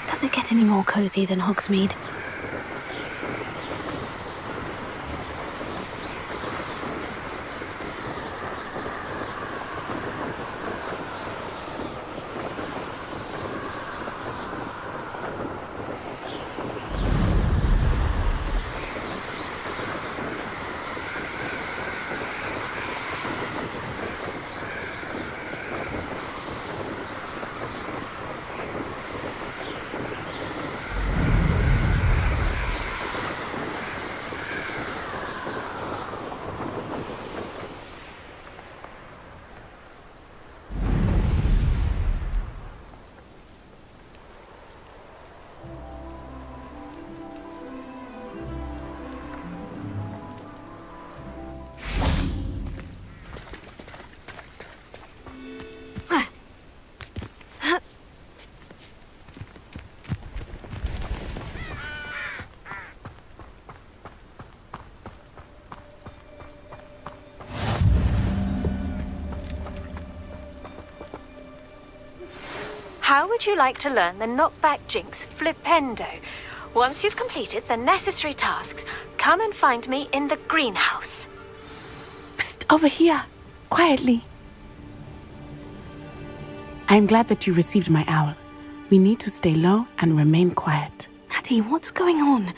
Speaker 4: Does it get any more cozy than Hogsmeade?
Speaker 15: How would you like to learn the knockback jinx flipendo? Once you've completed the necessary tasks, come and find me in the greenhouse.
Speaker 7: Psst, over here. Quietly. I'm glad that you received my owl. We need to stay low and remain quiet.
Speaker 4: Natty, what's going on?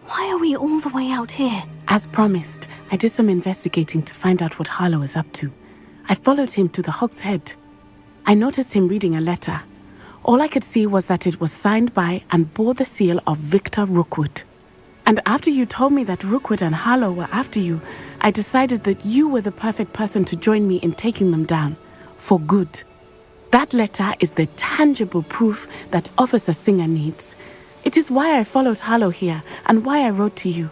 Speaker 4: Why are we all the way out here?
Speaker 7: As promised, I did some investigating to find out what Harlow is up to. I followed him to the Hog's Head. I noticed him reading a letter. All I could see was that it was signed by and bore the seal of Victor Rookwood. And after you told me that Rookwood and Harlow were after you, I decided that you were the perfect person to join me in taking them down. For good. That letter is the tangible proof that Officer Singer needs. It is why I followed Harlow here and why I wrote to you.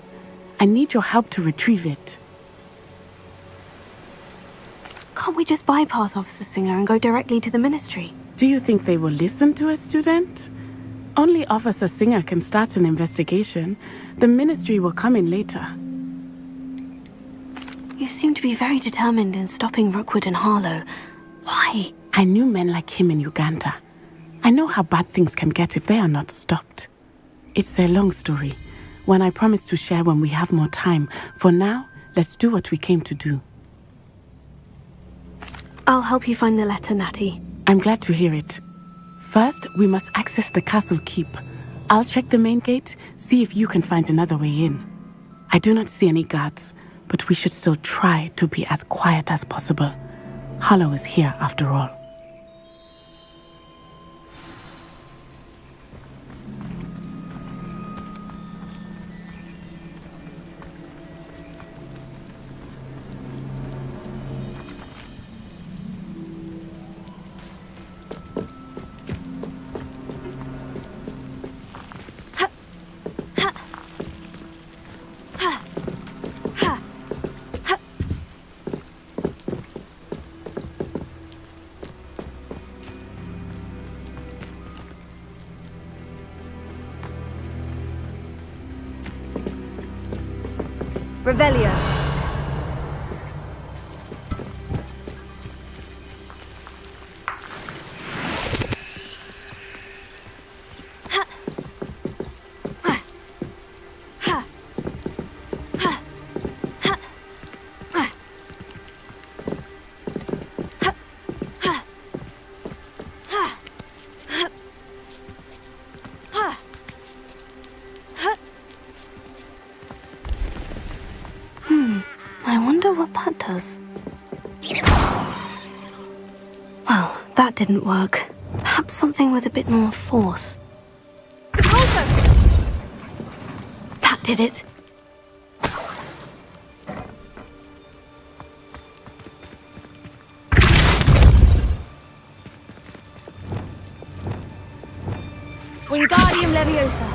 Speaker 7: I need your help to retrieve it.
Speaker 4: Can't we just bypass Officer Singer and go directly to the Ministry?
Speaker 7: Do you think they will listen to a student? Only Officer Singer can start an investigation. The Ministry will come in later.
Speaker 4: You seem to be very determined in stopping Rookwood and Harlow. Why?
Speaker 7: I knew men like him in Uganda. I know how bad things can get if they are not stopped. It's a long story, one I promise to share when we have more time. For now, let's do what we came to do.
Speaker 4: I'll help you find the letter, Natty.
Speaker 7: I'm glad to hear it. First, we must access the castle keep. I'll check the main gate, see if you can find another way in. I do not see any guards, but we should still try to be as quiet as possible. Harlow is here after all.
Speaker 12: Revelio.
Speaker 4: letters. Well, that didn't work. Perhaps something with a bit more force. That did it.
Speaker 12: Wingardium Leviosa.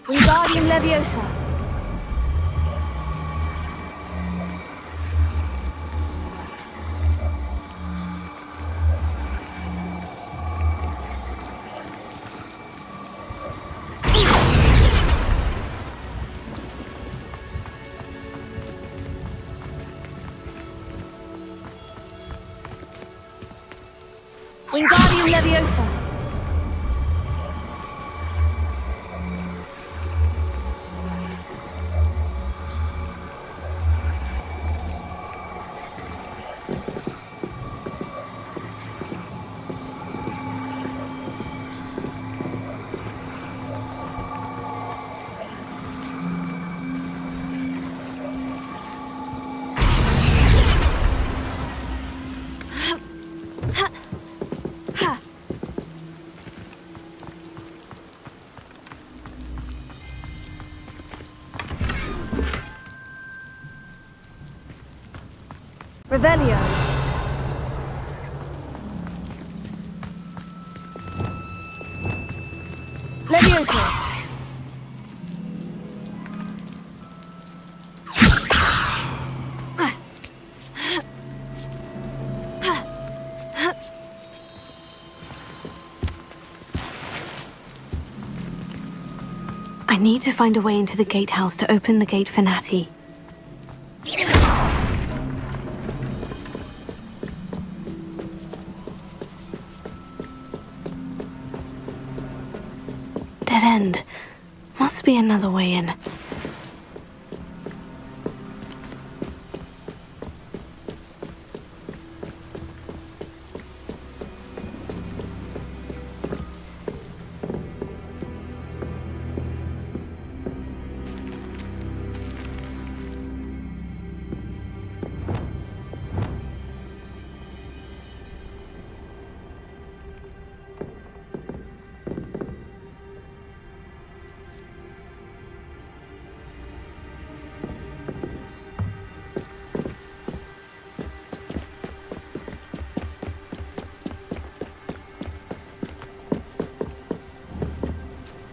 Speaker 12: Wingardium Leviosa. Wingardium Leviosa. Revelio. Leviosa.
Speaker 4: I need to find a way into the gatehouse to open the gate for Natty. Dead end. Must be another way in.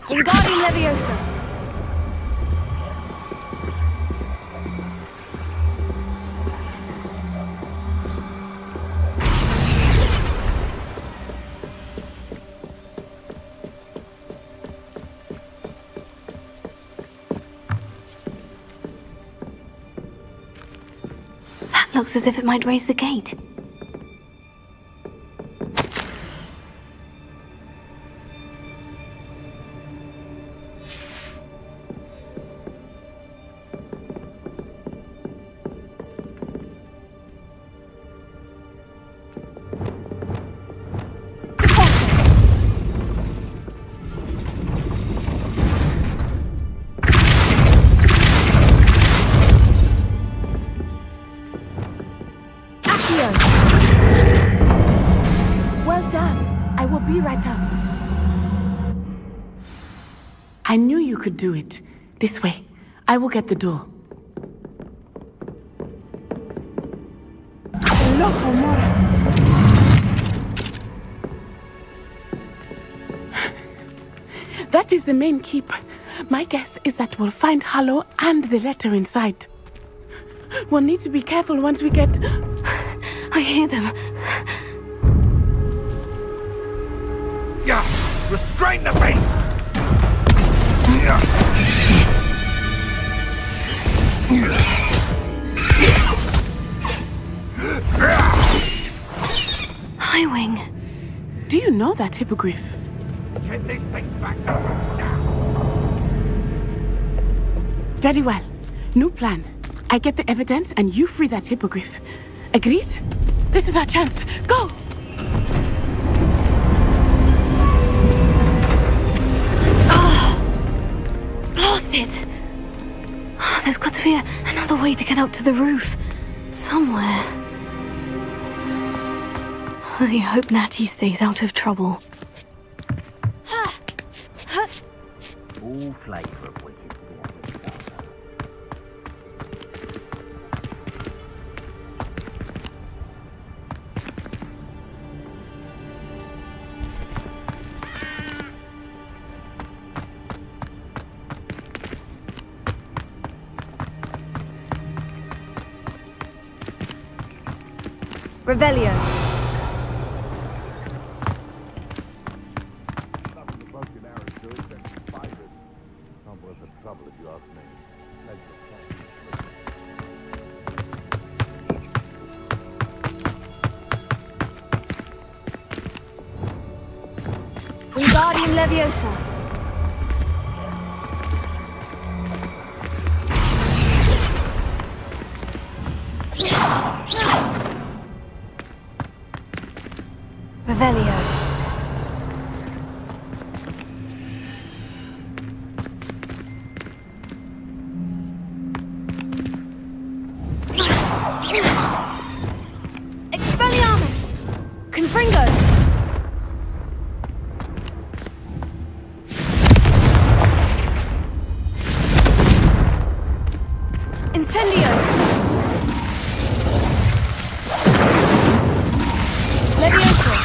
Speaker 4: Wingardium Leviosa. That looks as if it might raise the gate.
Speaker 7: Well done. I will be right up. I knew you could do it. This way. I will get the door. That is the main keep. My guess is that we'll find Harlow and the letter inside. We'll need to be careful once we get...
Speaker 4: I hear them.
Speaker 14: Yeah! Restrain the beast!
Speaker 4: Highwing.
Speaker 7: Do you know that hippogriff?
Speaker 14: Get this thing back to now.
Speaker 7: Very well. New plan. I get the evidence and you free that hippogriff. Agreed? This is our chance. Go!
Speaker 4: Blasted! There's got to be another way to get up to the roof. Somewhere. I hope Natty stays out of trouble.
Speaker 6: All flavour of wicked theatre.
Speaker 12: Revelio.
Speaker 14: Trouble if you ask me.
Speaker 12: Wingardium Leviosa. Revelio. Expelliarmus! Confringo! Incendio! Leviosa!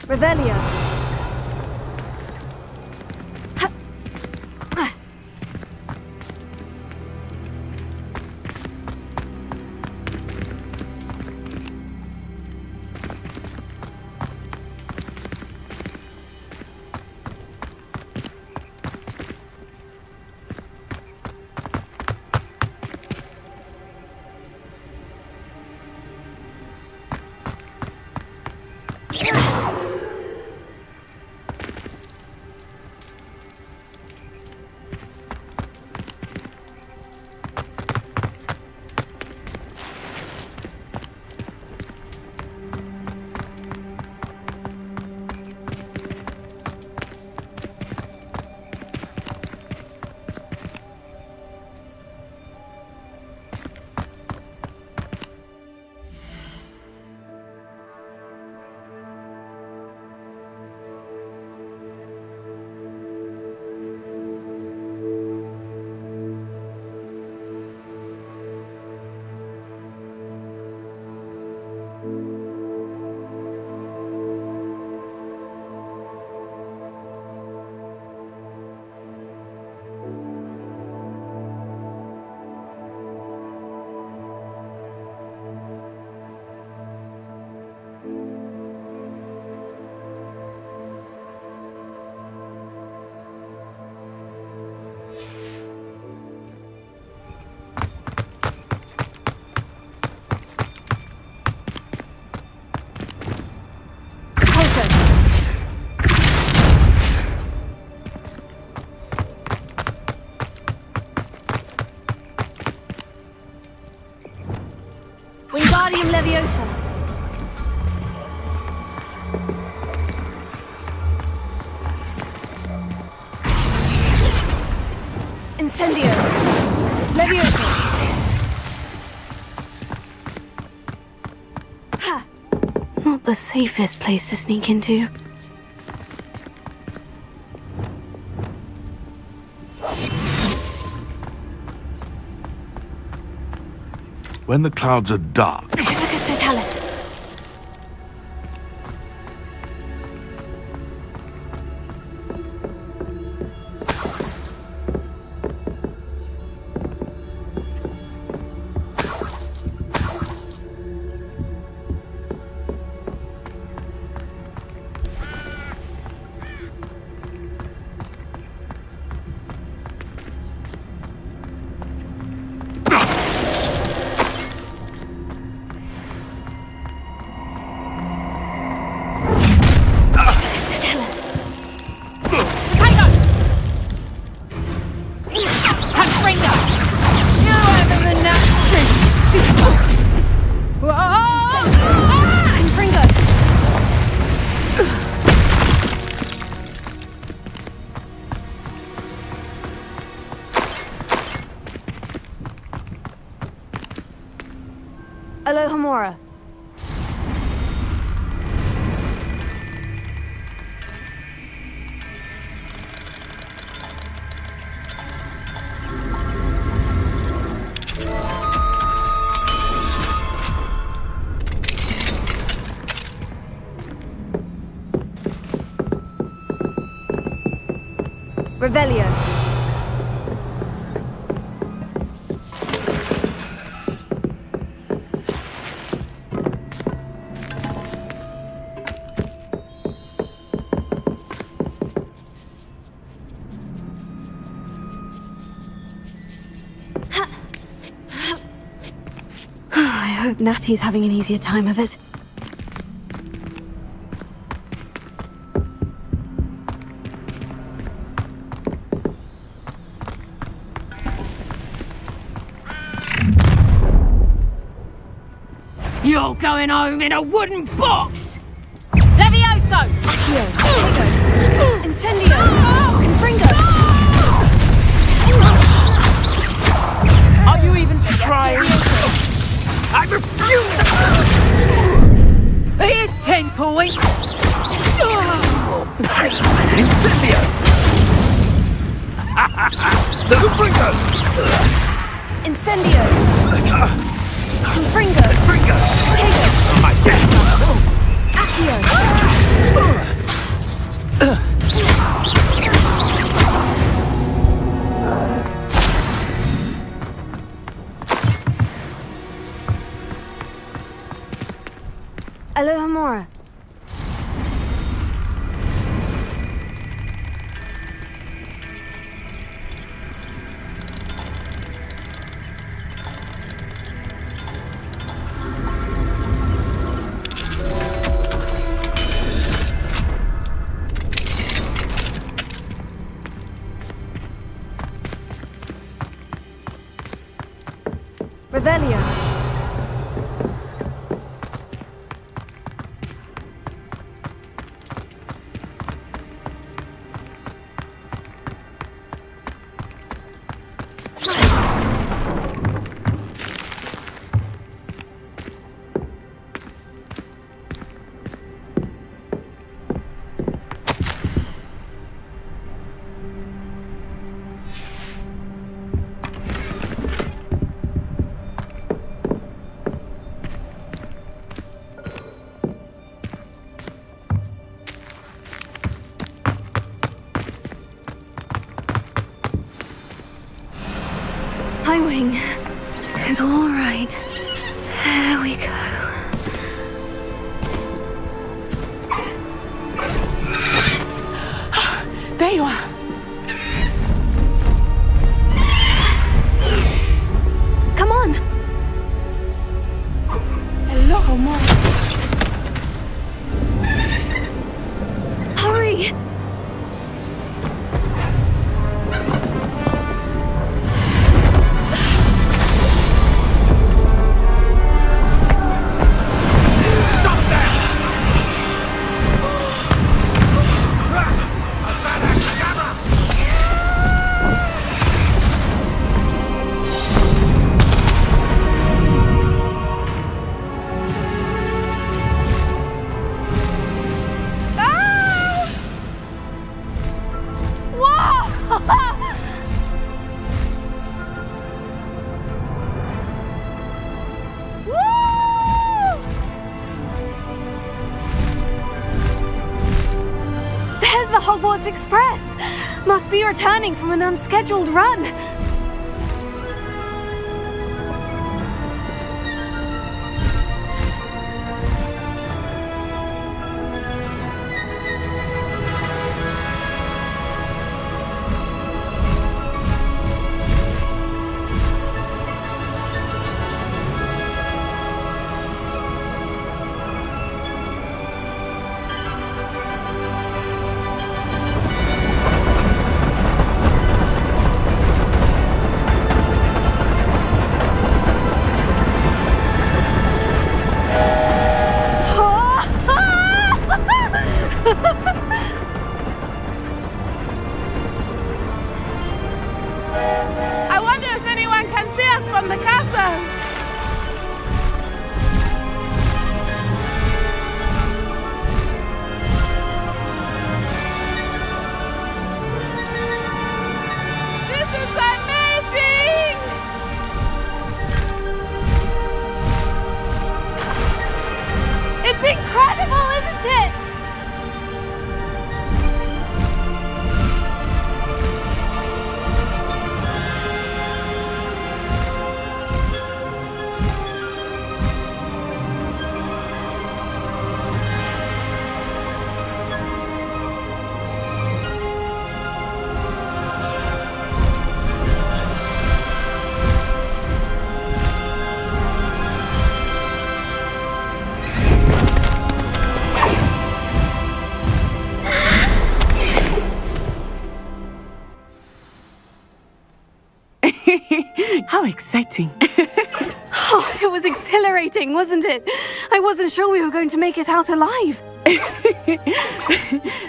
Speaker 12: Revelio. Wingardium Leviosa. Incendio. Leviosa. Ha!
Speaker 4: Not the safest place to sneak into.
Speaker 14: When the clouds are dark,
Speaker 12: Retribus totalis.
Speaker 4: Alohomora. Revelio. I hope Natty's having an easier time of it.
Speaker 13: You're going home in a wooden box! Levioso!
Speaker 12: Accio. Tego. Incendio. Confringo.
Speaker 6: Are you even trying? I refuse!
Speaker 13: Here's 10 points!
Speaker 6: Incendio! Confringo!
Speaker 12: Incendio. Confringo. Tego. Accio.
Speaker 4: Alohomora. Revelio. My wing is all right. There we go.
Speaker 7: There you are.
Speaker 12: Come on.
Speaker 7: Hello, Mom.
Speaker 12: Hurry.
Speaker 14: Asada Kadabra!
Speaker 4: Express! Must be returning from an unscheduled run.
Speaker 7: I wonder if anyone can see us from the castle. This is amazing! It's incredible, isn't it? How exciting.
Speaker 4: Oh, it was exhilarating, wasn't it? I wasn't sure we were going to make it out alive.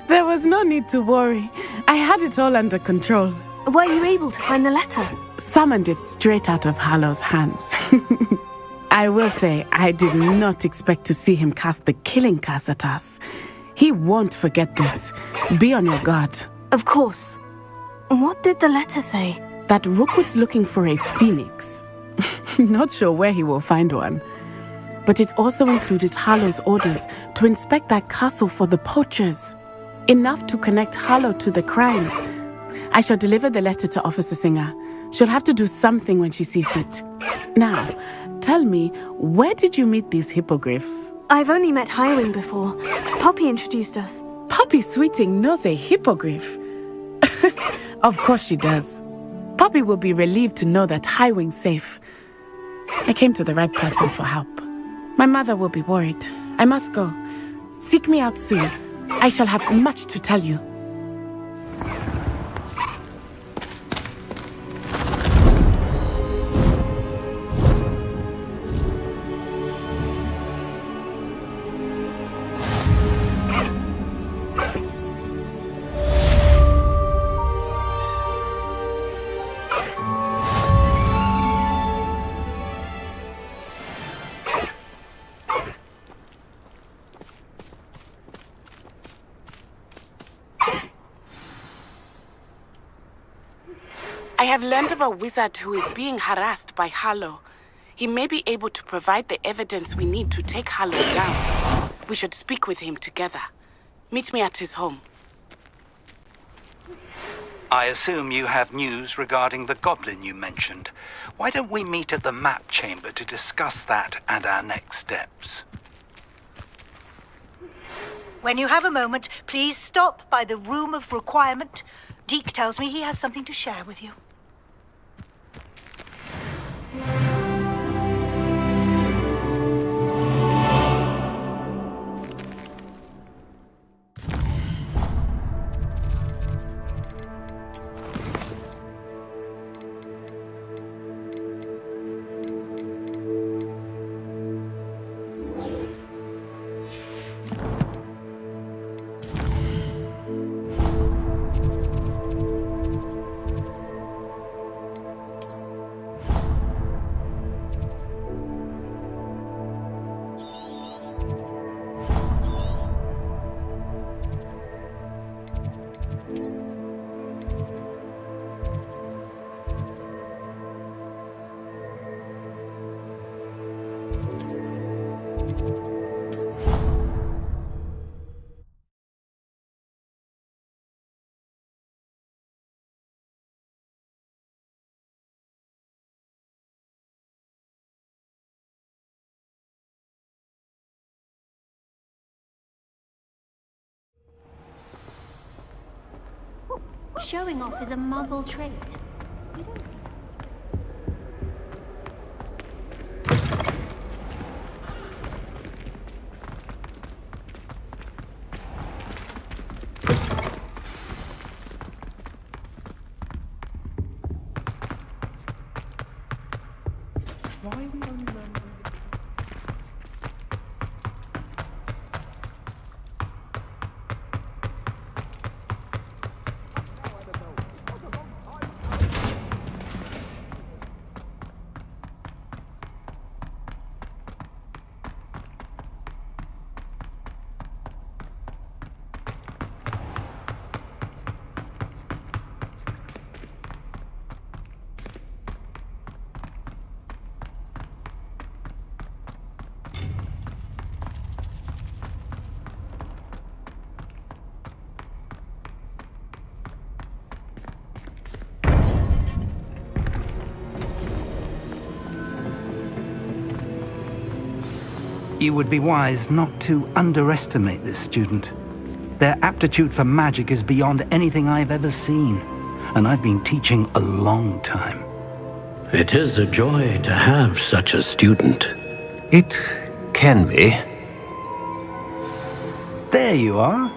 Speaker 7: There was no need to worry. I had it all under control.
Speaker 4: Were you able to find the letter?
Speaker 7: Summoned it straight out of Hallow's hands. I will say, I did not expect to see him cast the killing curse at us. He won't forget this. Be on your guard.
Speaker 4: Of course. What did the letter say?
Speaker 7: That Rookwood's looking for a phoenix. Not sure where he will find one. But it also included Hallow's orders to inspect that castle for the poachers. Enough to connect Hallow to the crimes. I shall deliver the letter to Officer Singer. She'll have to do something when she sees it. Now, tell me, where did you meet these hippogriffs?
Speaker 4: I've only met Highwing before. Poppy introduced us.
Speaker 7: Poppy Sweeting knows a hippogriff. Of course she does. Poppy will be relieved to know that Highwing's safe. I came to the right person for help. My mother will be worried. I must go. Seek me out soon. I shall have much to tell you. I have learned of a wizard who is being harassed by Hallow. He may be able to provide the evidence we need to take Hallow down. We should speak with him together. Meet me at his home.
Speaker 16: I assume you have news regarding the goblin you mentioned. Why don't we meet at the map chamber to discuss that and our next steps?
Speaker 17: When you have a moment, please stop by the Room of Requirement. Deke tells me he has something to share with you.
Speaker 3: Showing off is a muggle trait. You don't
Speaker 16: You would be wise not to underestimate this student. Their aptitude for magic is beyond anything I've ever seen, and I've been teaching a long time.
Speaker 6: It is a joy to have such a student.
Speaker 18: It can be.
Speaker 16: There you are.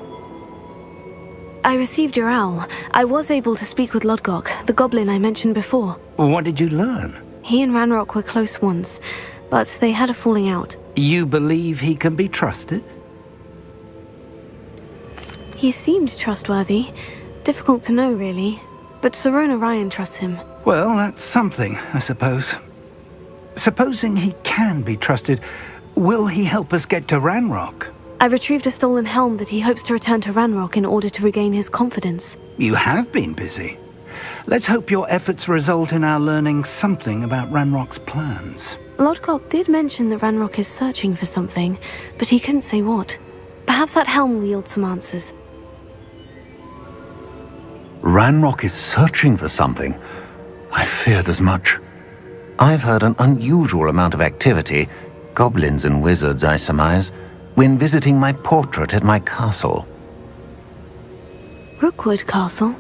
Speaker 4: I received your owl. I was able to speak with Lodgok, the goblin I mentioned before.
Speaker 16: What did you learn?
Speaker 4: He and Ranrock were close once, but they had a falling out.
Speaker 16: You believe he can be trusted?
Speaker 4: He seemed trustworthy. Difficult to know, really. But Sirona Ryan trusts him.
Speaker 16: Well, that's something, I suppose. Supposing he can be trusted, will he help us get to Ranrock?
Speaker 4: I retrieved a stolen helm that he hopes to return to Ranrock in order to regain his confidence.
Speaker 16: You have been busy. Let's hope your efforts result in our learning something about Ranrock's plans.
Speaker 4: Lodgok did mention that Ranrock is searching for something, but he couldn't say what. Perhaps that helm will yield some answers.
Speaker 18: Ranrock is searching for something. I feared as much. I've heard an unusual amount of activity, goblins and wizards, I surmise, when visiting my portrait at my castle.
Speaker 4: Rookwood Castle?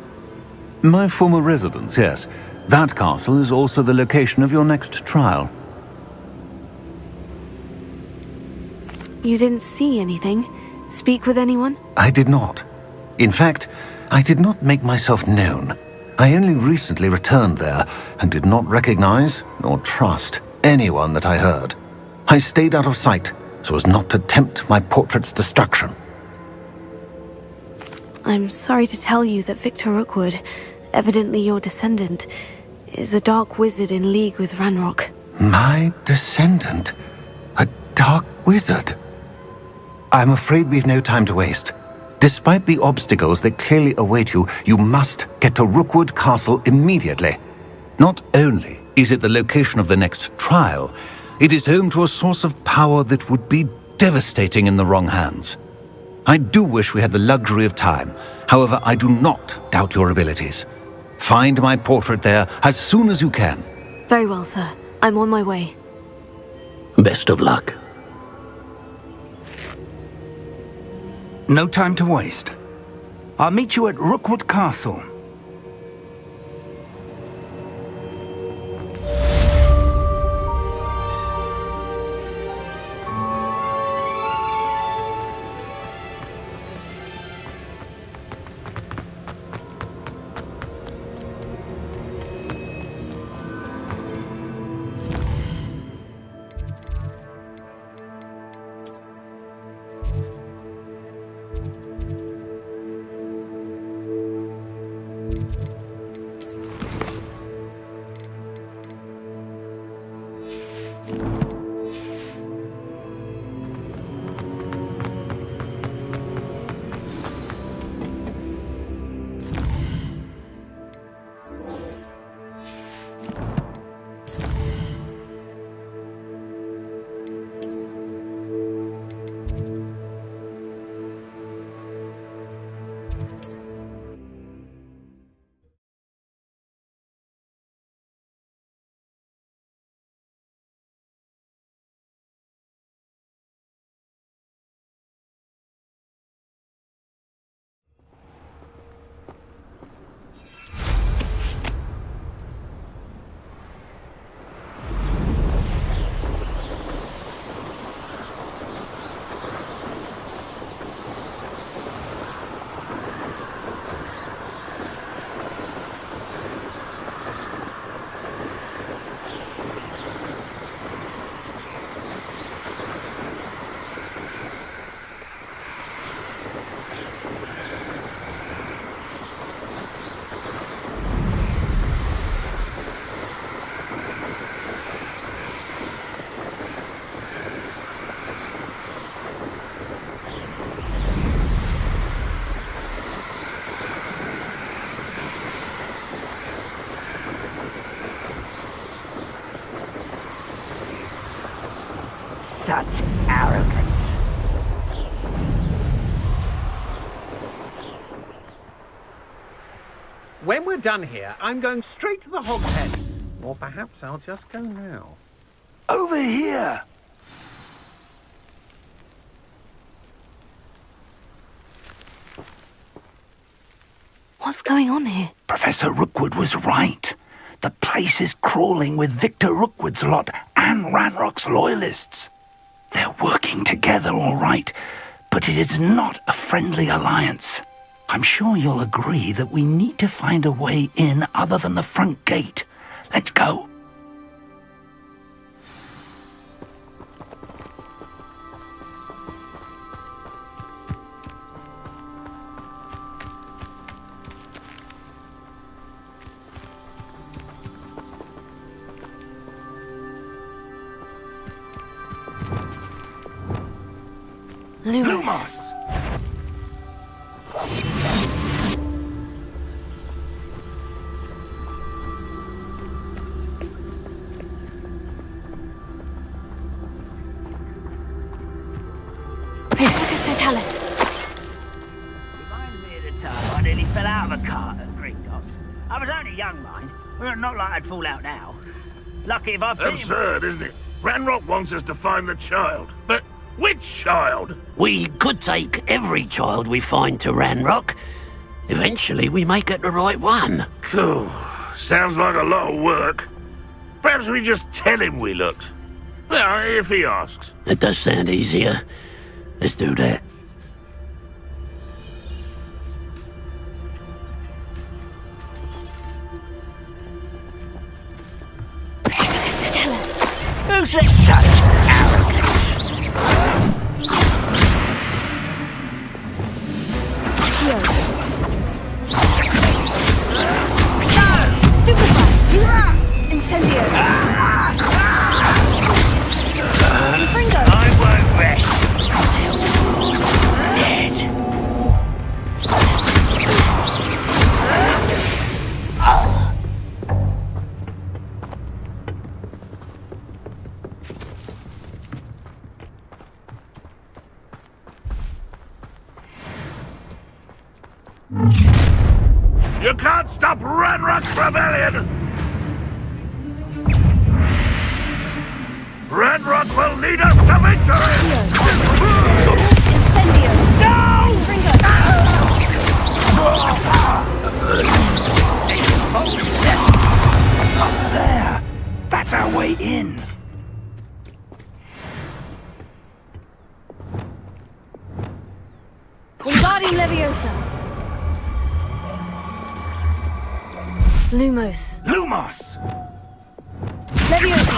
Speaker 18: My former residence, yes. That castle is also the location of your next trial.
Speaker 4: You didn't see anything? Speak with anyone?
Speaker 18: I did not. In fact, I did not make myself known. I only recently returned there and did not recognize nor trust anyone that I heard. I stayed out of sight so as not to tempt my portrait's destruction.
Speaker 4: I'm sorry to tell you that Victor Rookwood, evidently your descendant, is a dark wizard in league with Ranrock.
Speaker 18: My descendant? A dark wizard? I'm afraid we've no time to waste. Despite the obstacles that clearly await you, you must get to Rookwood Castle immediately. Not only is it the location of the next trial, it is home to a source of power that would be devastating in the wrong hands. I do wish we had the luxury of time. However, I do not doubt your abilities. Find my portrait there as soon as you can.
Speaker 4: Very well, sir. I'm on my way.
Speaker 6: Best of luck.
Speaker 16: No time to waste. I'll meet you at Rookwood Castle.
Speaker 6: Such arrogance.
Speaker 19: When we're done here, I'm going straight to the Hogshead. Or perhaps I'll just go now.
Speaker 16: Over here!
Speaker 4: What's going on here?
Speaker 16: Professor Rookwood was right. The place is crawling with Victor Rookwood's lot and Ranrock's loyalists. They're working together all right, but it is not a friendly alliance. I'm sure you'll agree that we need to find a way in other than the front gate. Let's go.
Speaker 4: Lumos.
Speaker 12: Totalis.
Speaker 6: Reminds me of the time I nearly fell out of a cart at Gringotts. I was only young, mind. Well, not like I'd fall out now. Lucky if I fit him.
Speaker 14: Absurd, isn't it? Ranrock wants us to find the child. But which child?
Speaker 6: We could take every child we find to Ranrock. Eventually we may get the right one.
Speaker 14: Cool. Sounds like a lot of work. Perhaps we just tell him we looked. Well, if he asks.
Speaker 6: It does sound easier. Let's do that. Who's that? Such arrogance.
Speaker 12: Stupefy! Incendio! Confringo!
Speaker 6: I won't rest until you're dead.
Speaker 14: You can't stop Ranrock's rebellion! Ranrock will lead us to victory!
Speaker 12: Incendio!
Speaker 14: No!
Speaker 16: Up there! That's our way in!
Speaker 12: Wingardium Leviosa! Lumos!
Speaker 16: Lumos!
Speaker 12: Leviosa!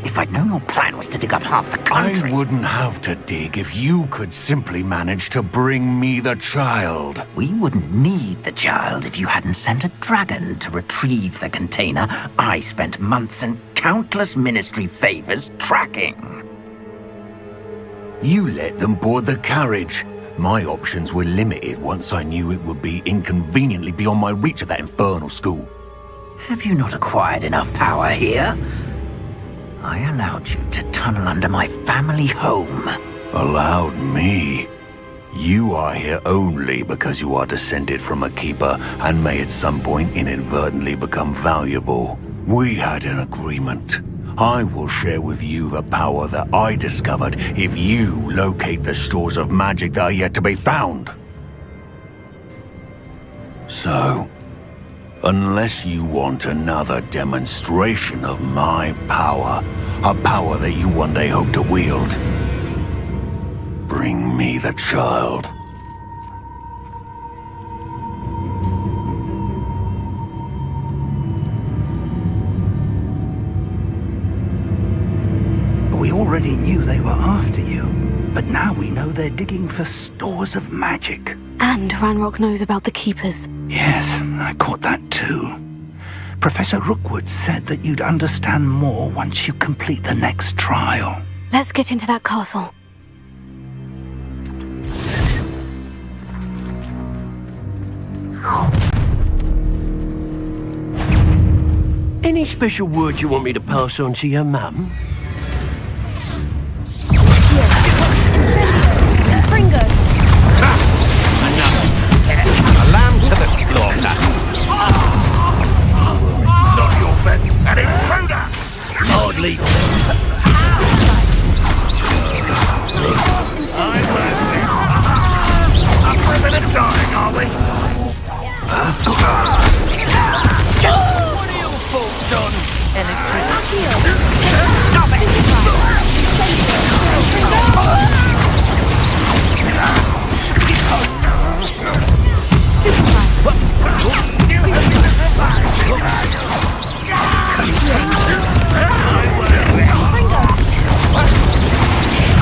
Speaker 16: If I'd known your plan was to dig up half the country...
Speaker 18: I wouldn't have to dig if you could simply manage to bring me the child.
Speaker 16: We wouldn't need the child if you hadn't sent a dragon to retrieve the container I spent months and countless ministry favors tracking.
Speaker 18: You let them board the carriage. My options were limited once I knew it would be inconveniently beyond my reach at that infernal school.
Speaker 16: Have you not acquired enough power here? I allowed you to tunnel under my family home.
Speaker 18: Allowed me? You are here only because you are descended from a keeper and may at some point inadvertently become valuable. We had an agreement. I will share with you the power that I discovered if you locate the stores of magic that are yet to be found. So, unless you want another demonstration of my power, a power that you one day hope to wield, bring me the child.
Speaker 16: We already knew they were after you, but now we know they're digging for stores of magic.
Speaker 4: And Ranrock knows about the Keepers.
Speaker 16: Yes, I caught that too. Professor Rookwood said that you'd understand more once you complete the next trial.
Speaker 4: Let's get into that castle.
Speaker 6: Any special words you want me to pass on to your mum?
Speaker 12: Fringo!
Speaker 19: A lamb to the slaughter.
Speaker 14: Not your best. An intruder!
Speaker 6: Hardly.
Speaker 14: A primitive dying, are we?
Speaker 6: What are your thoughts on electricity?
Speaker 14: Stop it!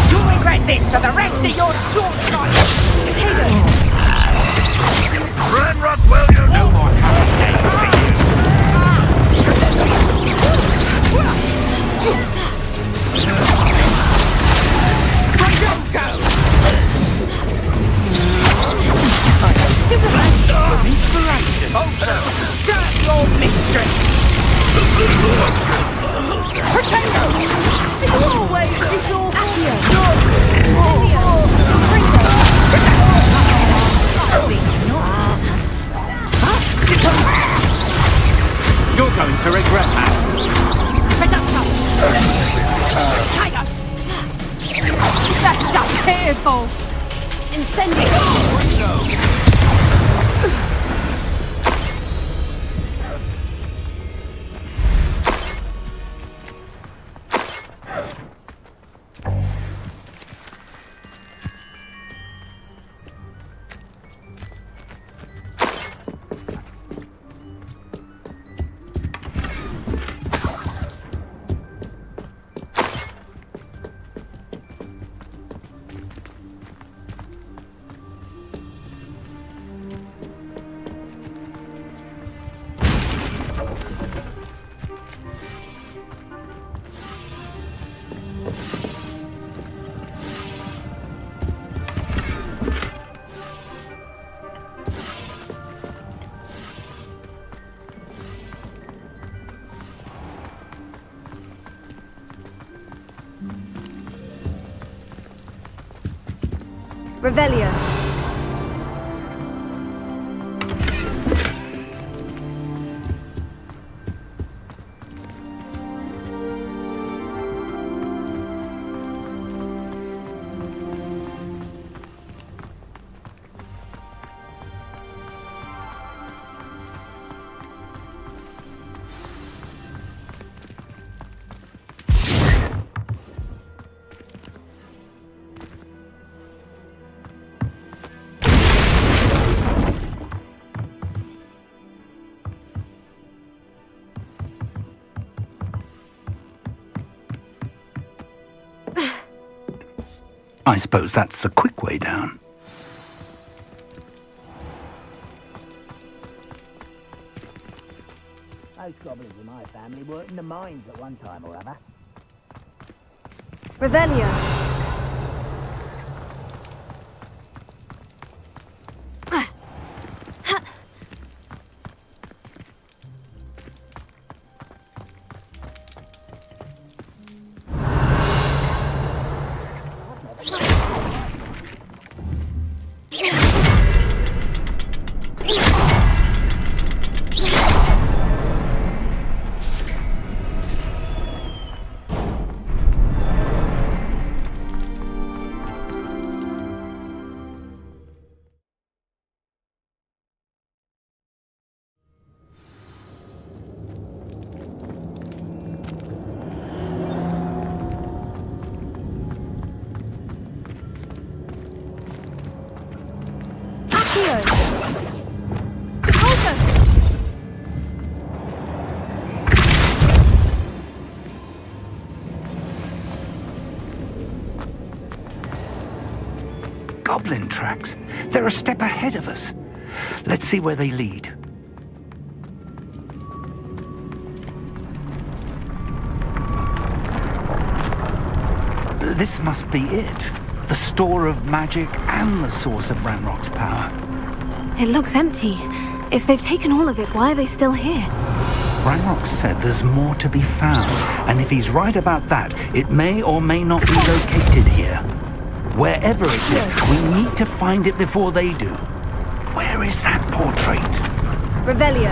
Speaker 13: You'll regret this for the rest of your short life! Potato!
Speaker 14: Ranrock will you no more happy days for you!
Speaker 13: Serve your mistress! Potato! You always is your
Speaker 19: You're going to regret that.
Speaker 13: That's just careful!
Speaker 12: Incendio! Revelio.
Speaker 16: I suppose that's the quick way down.
Speaker 20: Those goblins in my family were in the mines at one time or other.
Speaker 12: Revelio.
Speaker 16: goblin tracks. They're a step ahead of us. Let's see where they lead. This must be it. The store of magic and the source of Ranrock's power.
Speaker 4: It looks empty. If they've taken all of it, why are they still here?
Speaker 16: Ranrock said there's more to be found, and if he's right about that, it may or may not be located here. Wherever it is, we need to find it before they do. Where is that portrait?
Speaker 12: Revelio.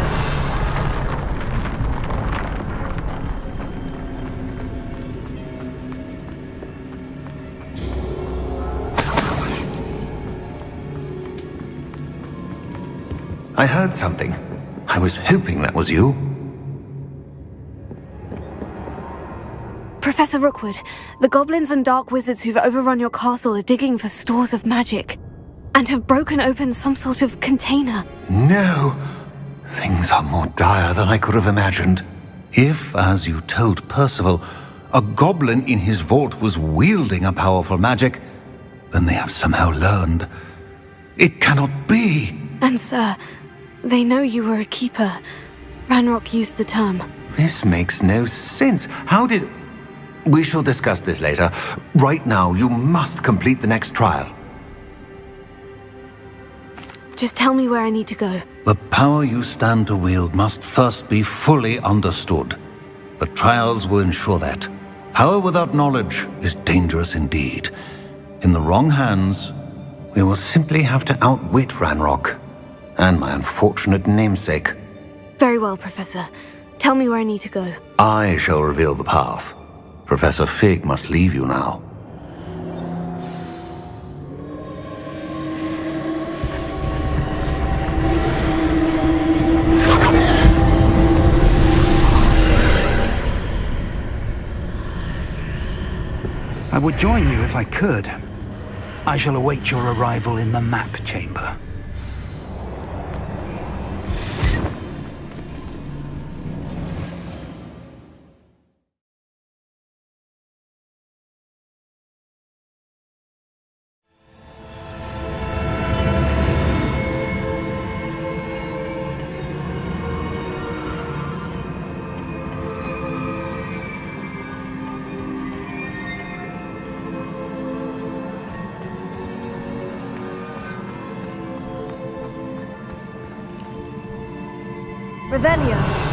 Speaker 18: I heard something. I was hoping that was you.
Speaker 4: Professor Rookwood, the goblins and dark wizards who've overrun your castle are digging for stores of magic and have broken open some sort of container.
Speaker 18: No! Things are more dire than I could have imagined. If, as you told Percival, a goblin in his vault was wielding a powerful magic, then they have somehow learned. It cannot be!
Speaker 4: And sir, they know you were a keeper. Ranrock used the term.
Speaker 18: This makes no sense. How did... We shall discuss this later. Right now, you must complete the next trial.
Speaker 4: Just tell me where I need to go.
Speaker 18: The power you stand to wield must first be fully understood. The trials will ensure that. Power without knowledge is dangerous indeed. In the wrong hands, we will simply have to outwit Ranrock and my unfortunate namesake.
Speaker 4: Very well, Professor. Tell me where I need to go.
Speaker 18: I shall reveal the path. Professor Fig must leave you now.
Speaker 16: I would join you if I could. I shall await your arrival in the map chamber.
Speaker 12: Revelio.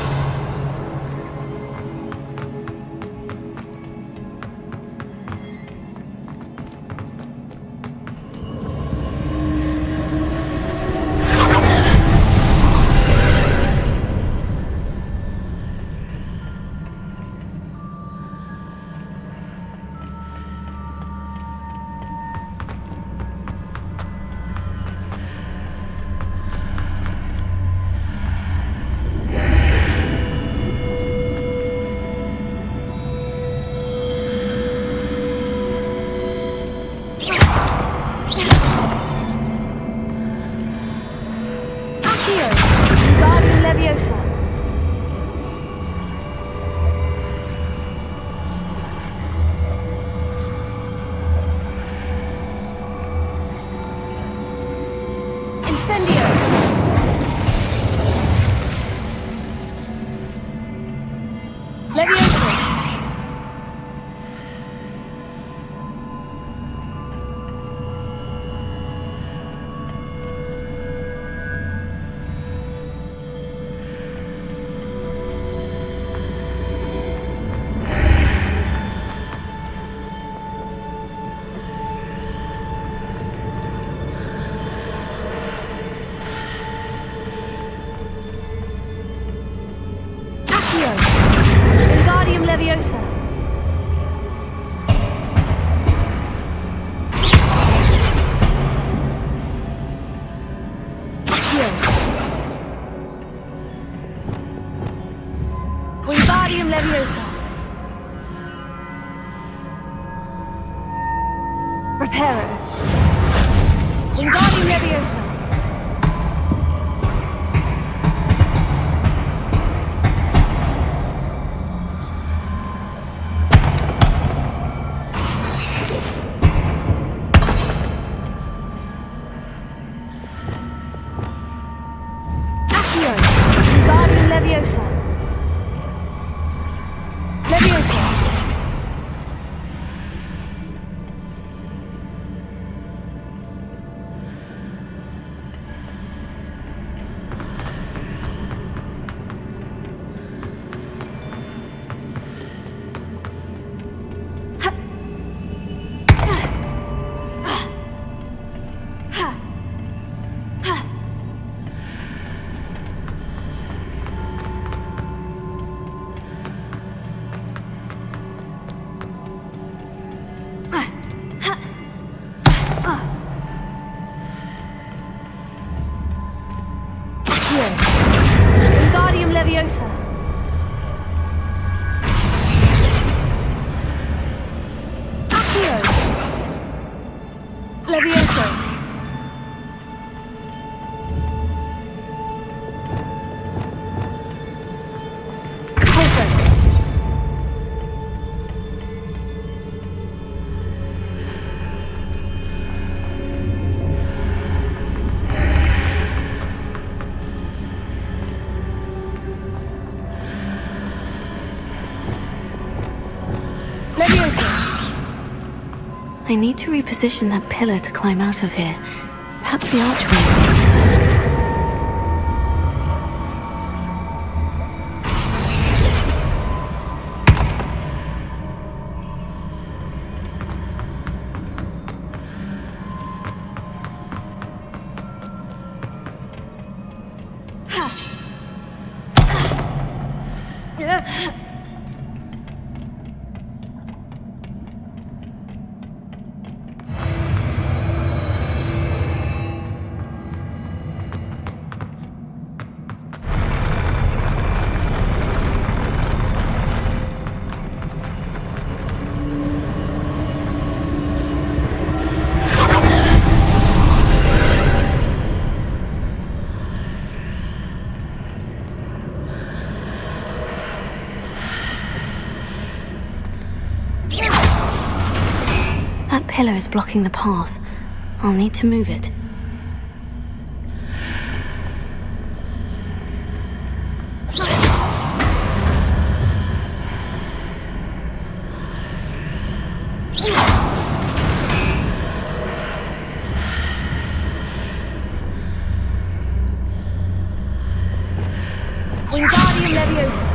Speaker 12: Levioso.
Speaker 4: I need to reposition that pillar to climb out of here. Perhaps the archway opens there. That pillar is blocking the path. I'll need to move it.
Speaker 12: Wingardium Leviosa.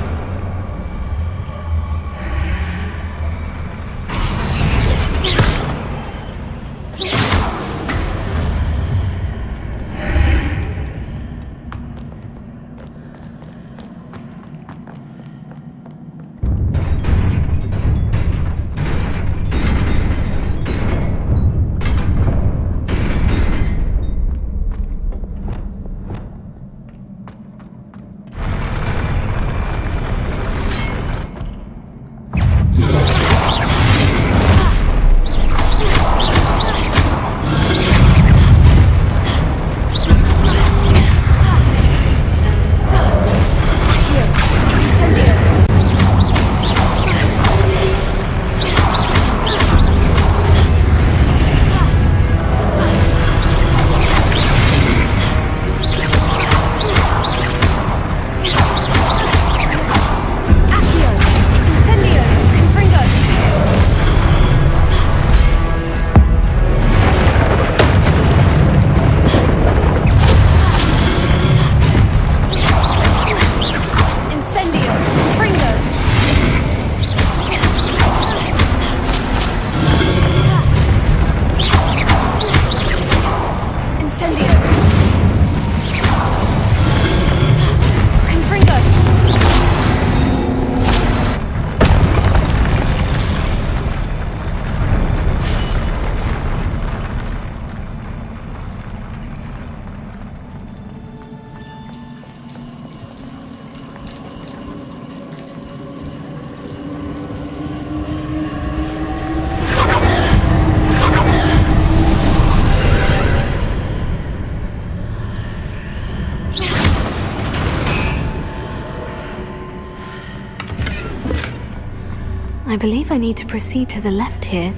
Speaker 4: I believe I need to proceed to the left here,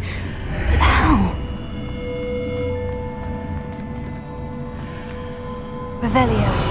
Speaker 4: but how?
Speaker 12: Revelio.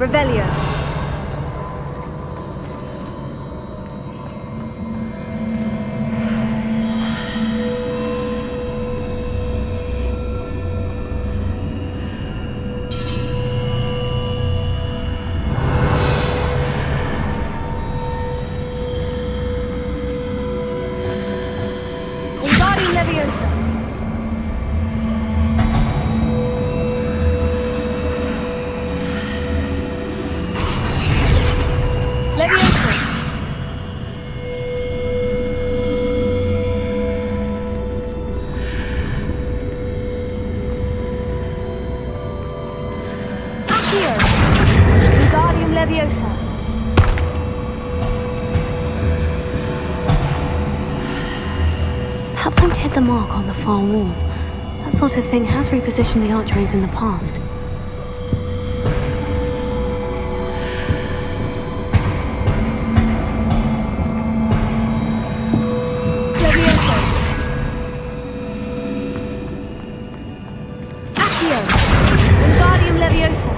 Speaker 12: Revelio. Wingardium Leviosa. Leviosa. Accio. Wingardium Leviosa.
Speaker 4: Perhaps I've hit the mark on the far wall. That sort of thing has repositioned the archways in the past.
Speaker 12: Leviosa. Accio. Wingardium Leviosa.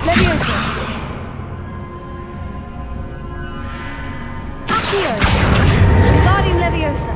Speaker 12: Leviosa. Accio. Wingardium Leviosa.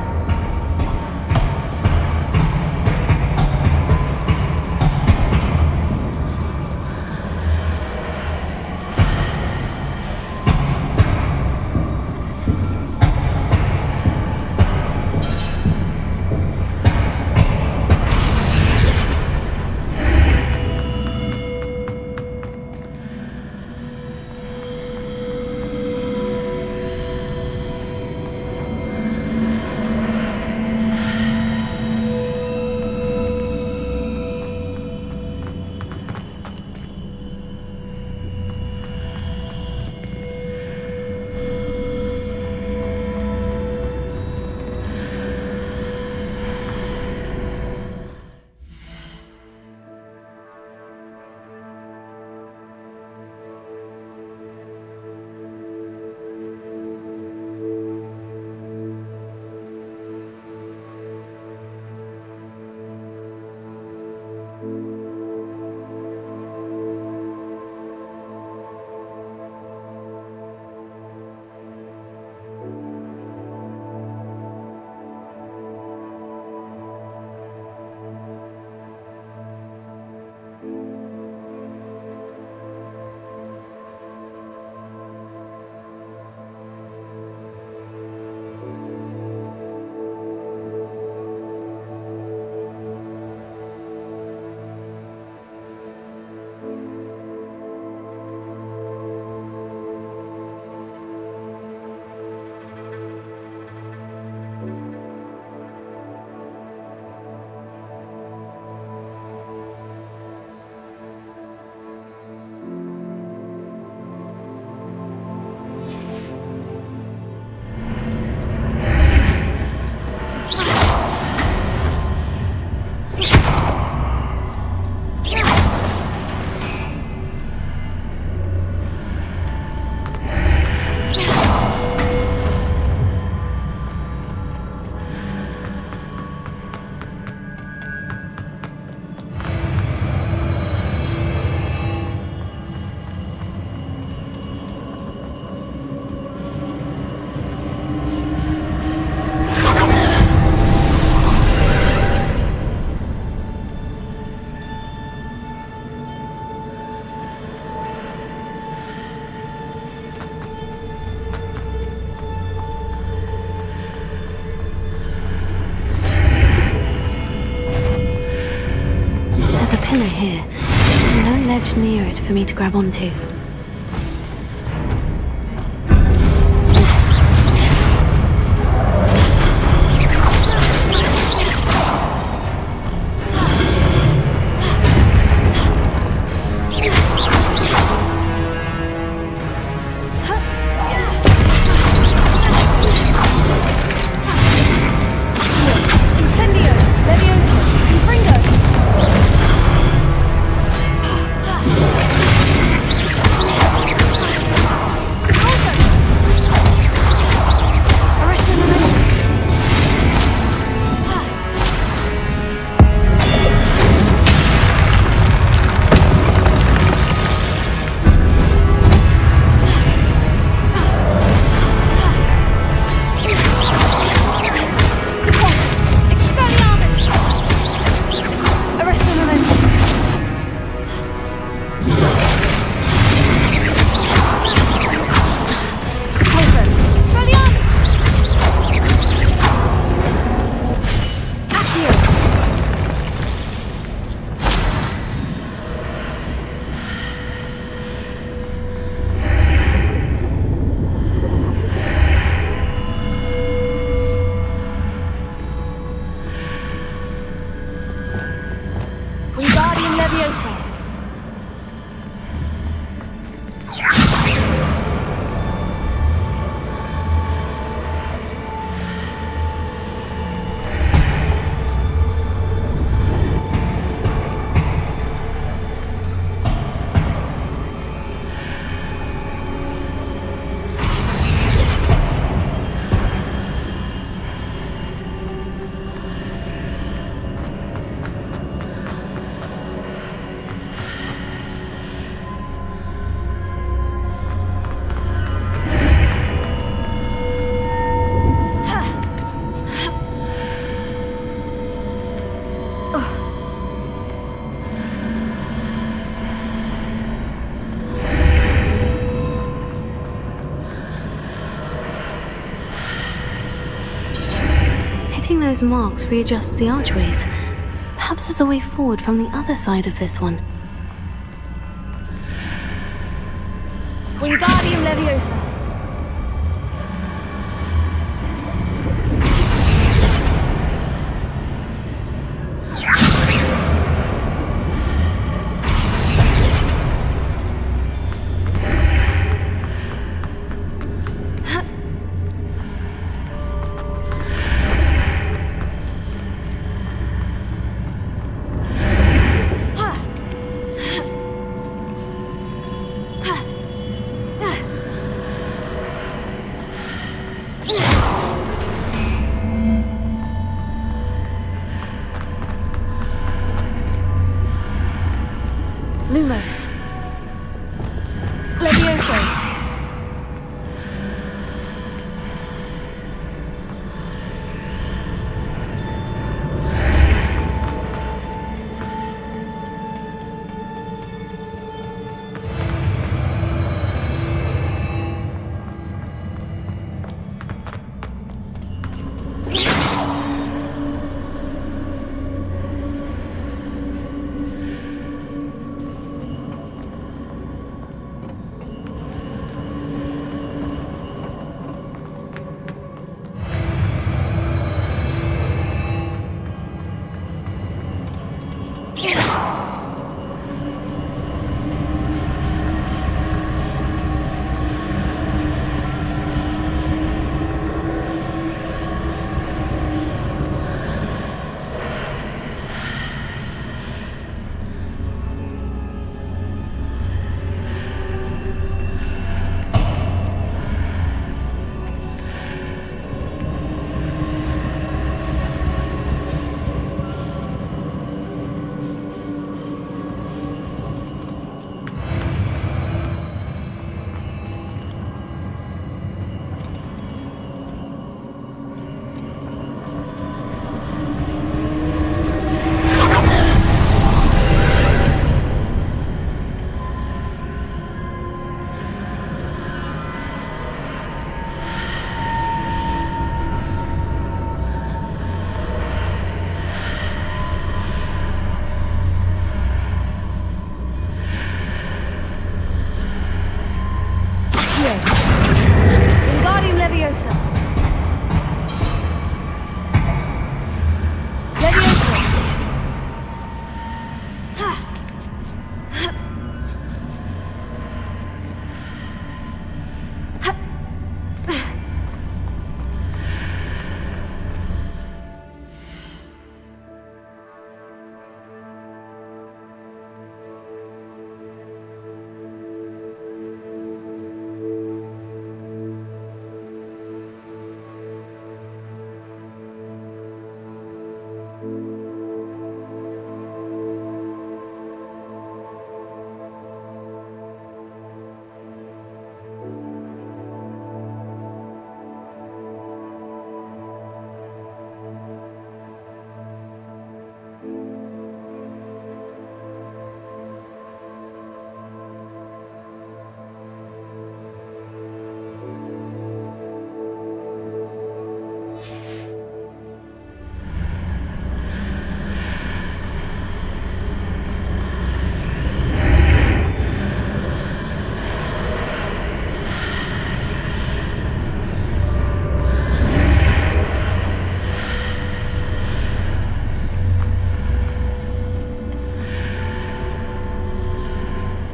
Speaker 4: There's a pillar here, and no ledge near it for me to grab onto.
Speaker 12: Leviosa!
Speaker 4: Hitting those marks readjusts the archways. Perhaps there's a way forward from the other side of this one.
Speaker 12: Wingardium Leviosa!
Speaker 4: Lumos.
Speaker 12: Leviosa!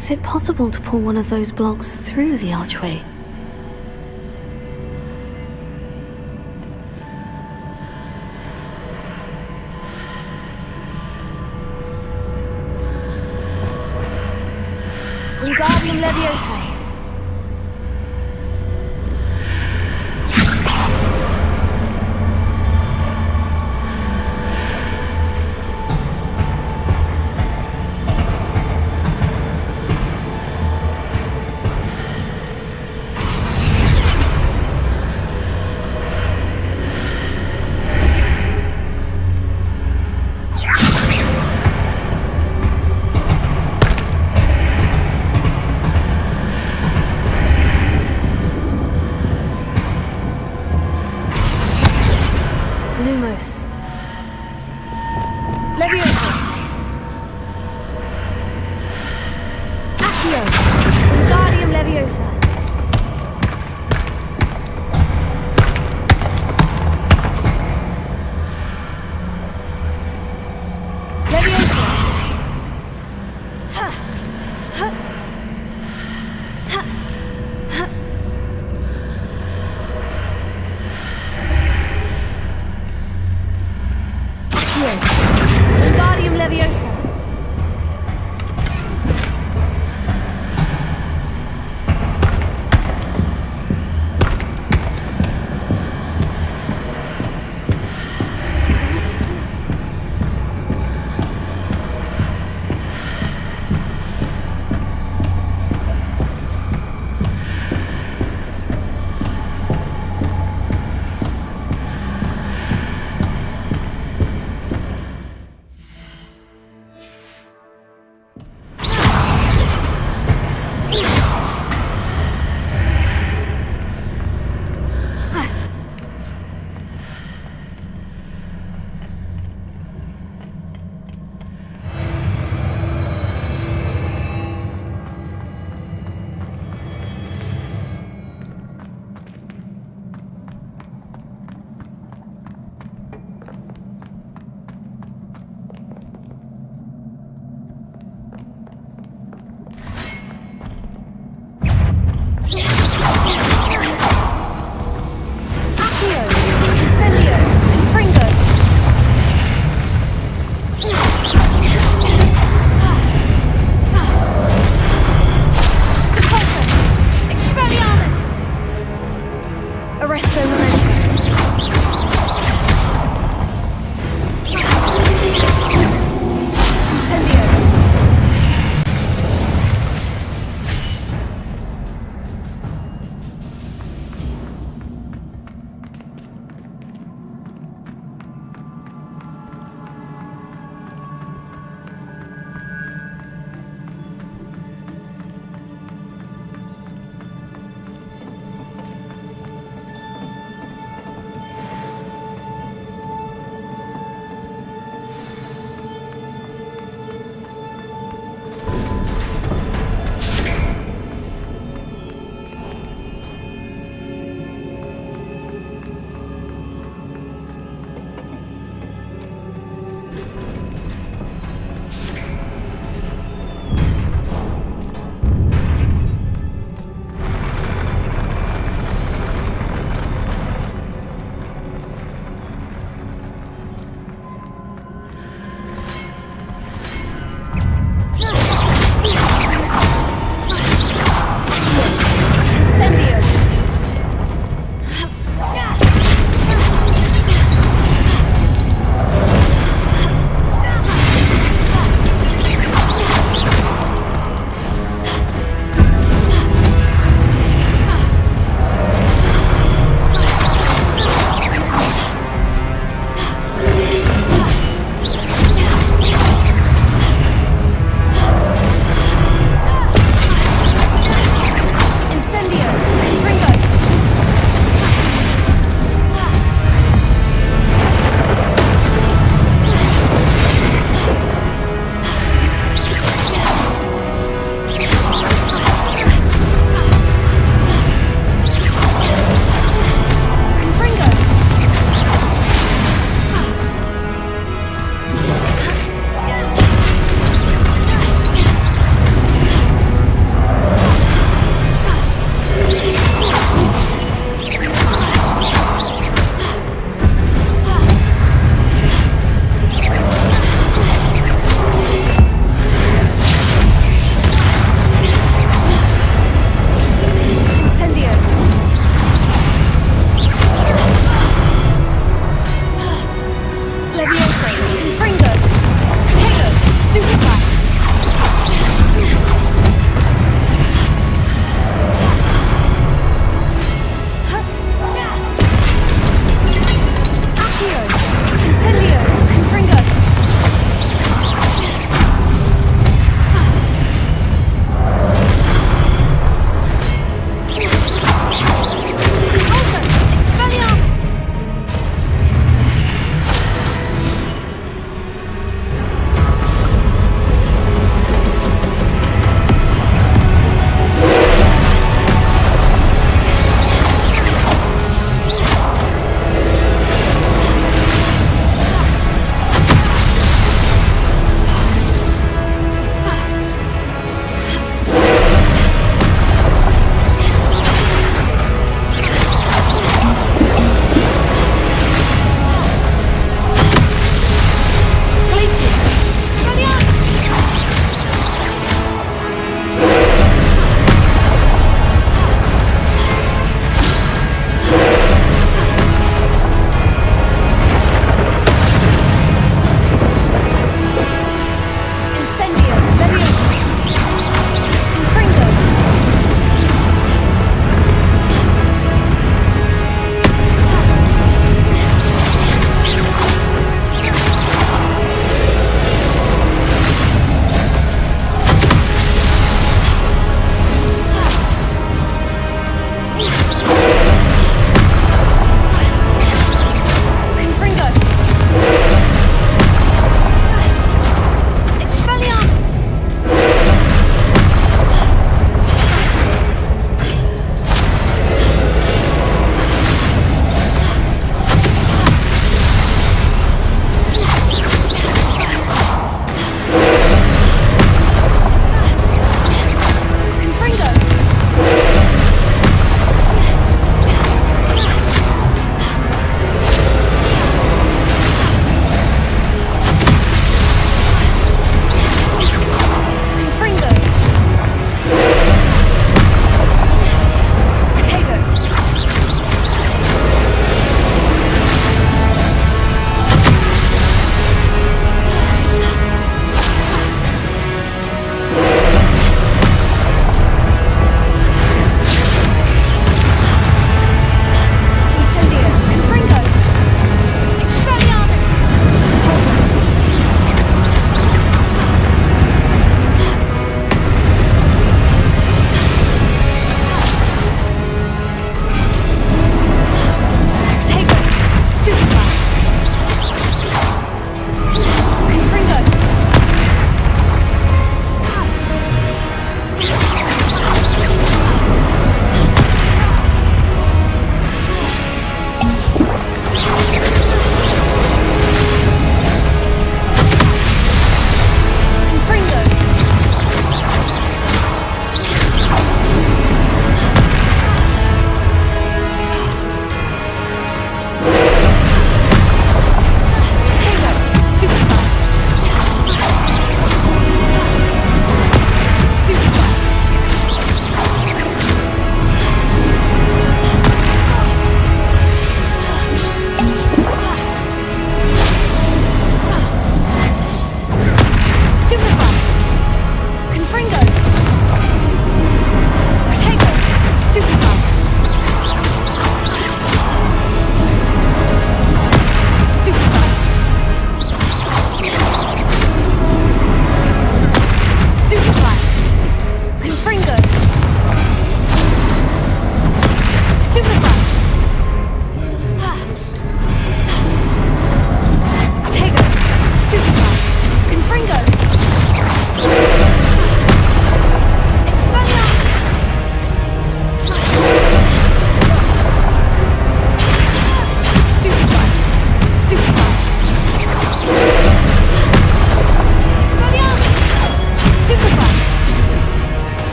Speaker 4: Is it possible to pull one of those blocks through the archway?
Speaker 12: Wingardium Leviosa. Lumos. Leviosa. Accio. Wingardium Leviosa. Leviosa. Ha. Ha. Ha. Ha. Accio. Wingardium Leviosa.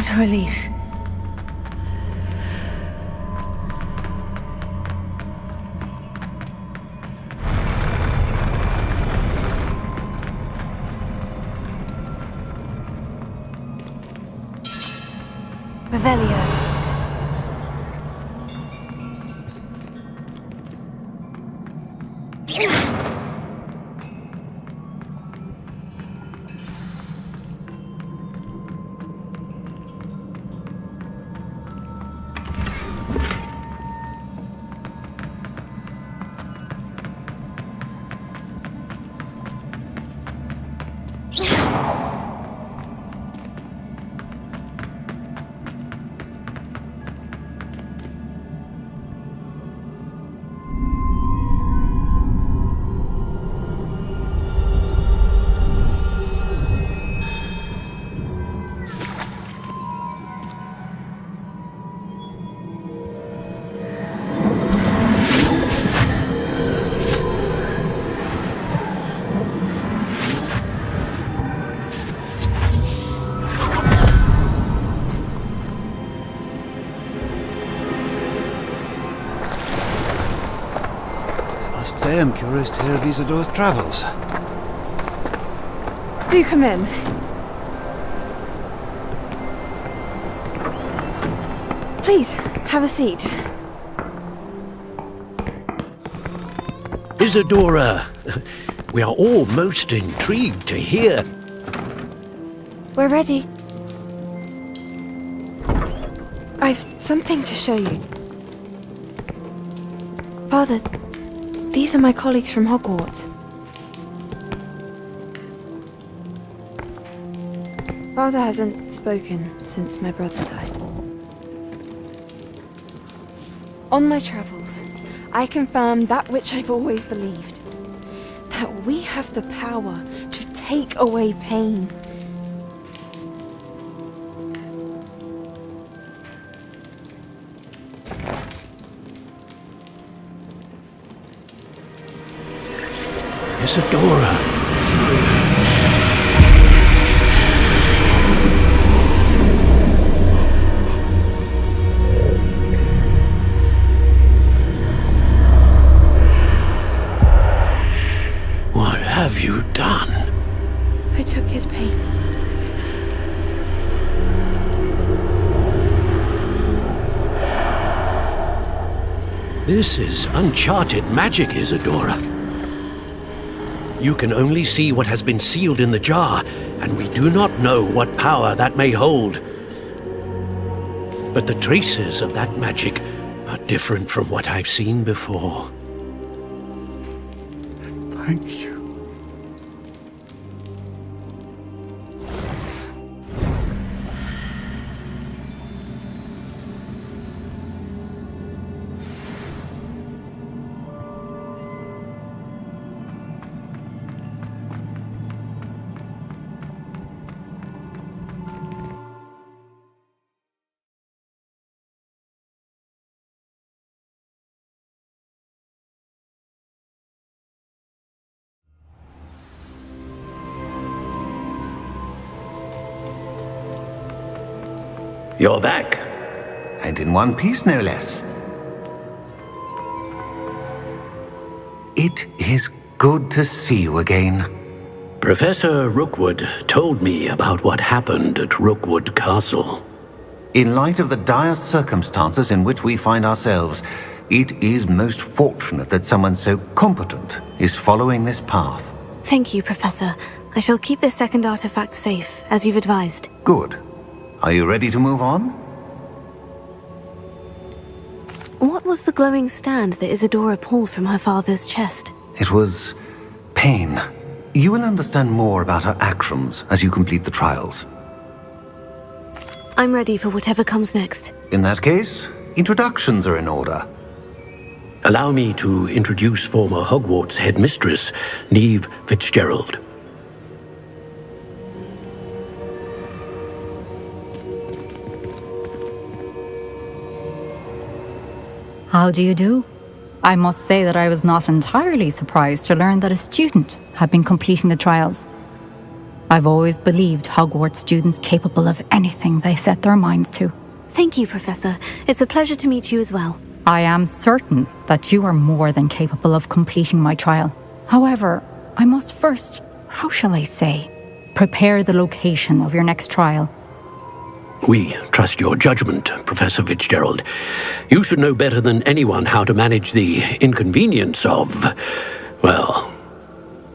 Speaker 4: What a relief. Revelio.
Speaker 21: Must say I'm curious to hear of Isidore's travels.
Speaker 4: Do come in. Please, have a seat.
Speaker 6: Isidora, we are all most intrigued to hear.
Speaker 4: We're ready. I've something to show you. Father, these are my colleagues from Hogwarts. Father hasn't spoken since my brother died. On my travels, I confirmed that which I've always believed. That we have the power to take away pain.
Speaker 6: Isidora. What have you done?
Speaker 4: I took his pain.
Speaker 6: This is uncharted magic, Isidora. You can only see what has been sealed in the jar, and we do not know what power that may hold. But the traces of that magic are different from what I've seen before.
Speaker 21: Thank you.
Speaker 18: You're back. And in one piece, no less. It is good to see you again.
Speaker 6: Professor Rookwood told me about what happened at Rookwood Castle.
Speaker 18: In light of the dire circumstances in which we find ourselves, it is most fortunate that someone so competent is following this path.
Speaker 4: Thank you, Professor. I shall keep this second artifact safe, as you've advised.
Speaker 18: Good. Are you ready to move on?
Speaker 4: What was the glowing stand that Isidora pulled from her father's chest?
Speaker 18: It was pain. You will understand more about her actions as you complete the trials.
Speaker 4: I'm ready for whatever comes next.
Speaker 18: In that case, introductions are in order.
Speaker 6: Allow me to introduce former Hogwarts headmistress, Neve Fitzgerald.
Speaker 22: How do you do? I must say that I was not entirely surprised to learn that a student had been completing the trials. I've always believed Hogwarts students capable of anything they set their minds to.
Speaker 4: Thank you, Professor. It's a pleasure to meet you as well.
Speaker 22: I am certain that you are more than capable of completing my trial. However, I must first, how shall I say, prepare the location of your next trial.
Speaker 6: We trust your judgment, Professor Fitzgerald. You should know better than anyone how to manage the inconvenience of, well...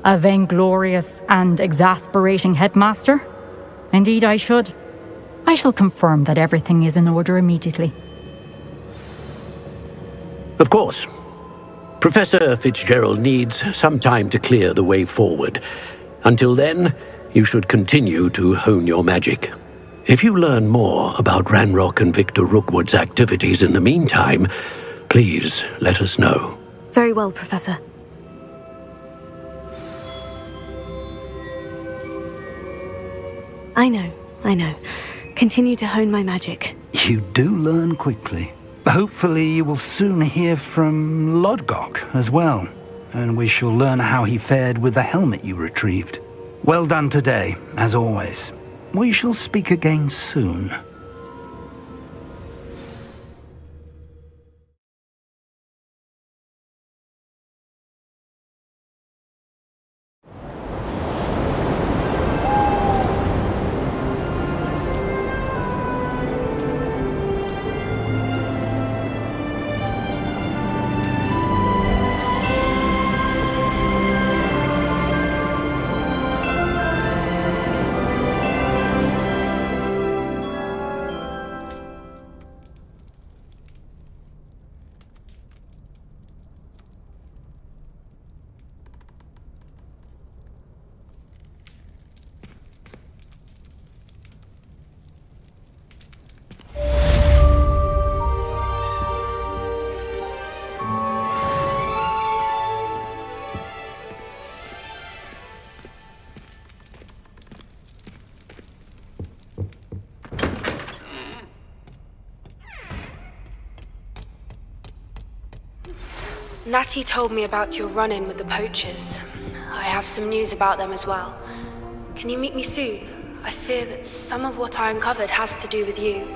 Speaker 22: A vainglorious and exasperating headmaster? Indeed I should. I shall confirm that everything is in order immediately.
Speaker 6: Of course. Professor Fitzgerald needs some time to clear the way forward. Until then, you should continue to hone your magic. If you learn more about Ranrock and Victor Rookwood's activities in the meantime, please let us know.
Speaker 4: Very well, Professor. I know. Continue to hone my magic.
Speaker 16: You do learn quickly. Hopefully you will soon hear from Lodgok as well, and we shall learn how he fared with the helmet you retrieved. Well done today, as always. We shall speak again soon.
Speaker 1: Natty told me about your run-in with the poachers. I have some news about them as well. Can you meet me soon? I fear that some of what I uncovered has to do with you.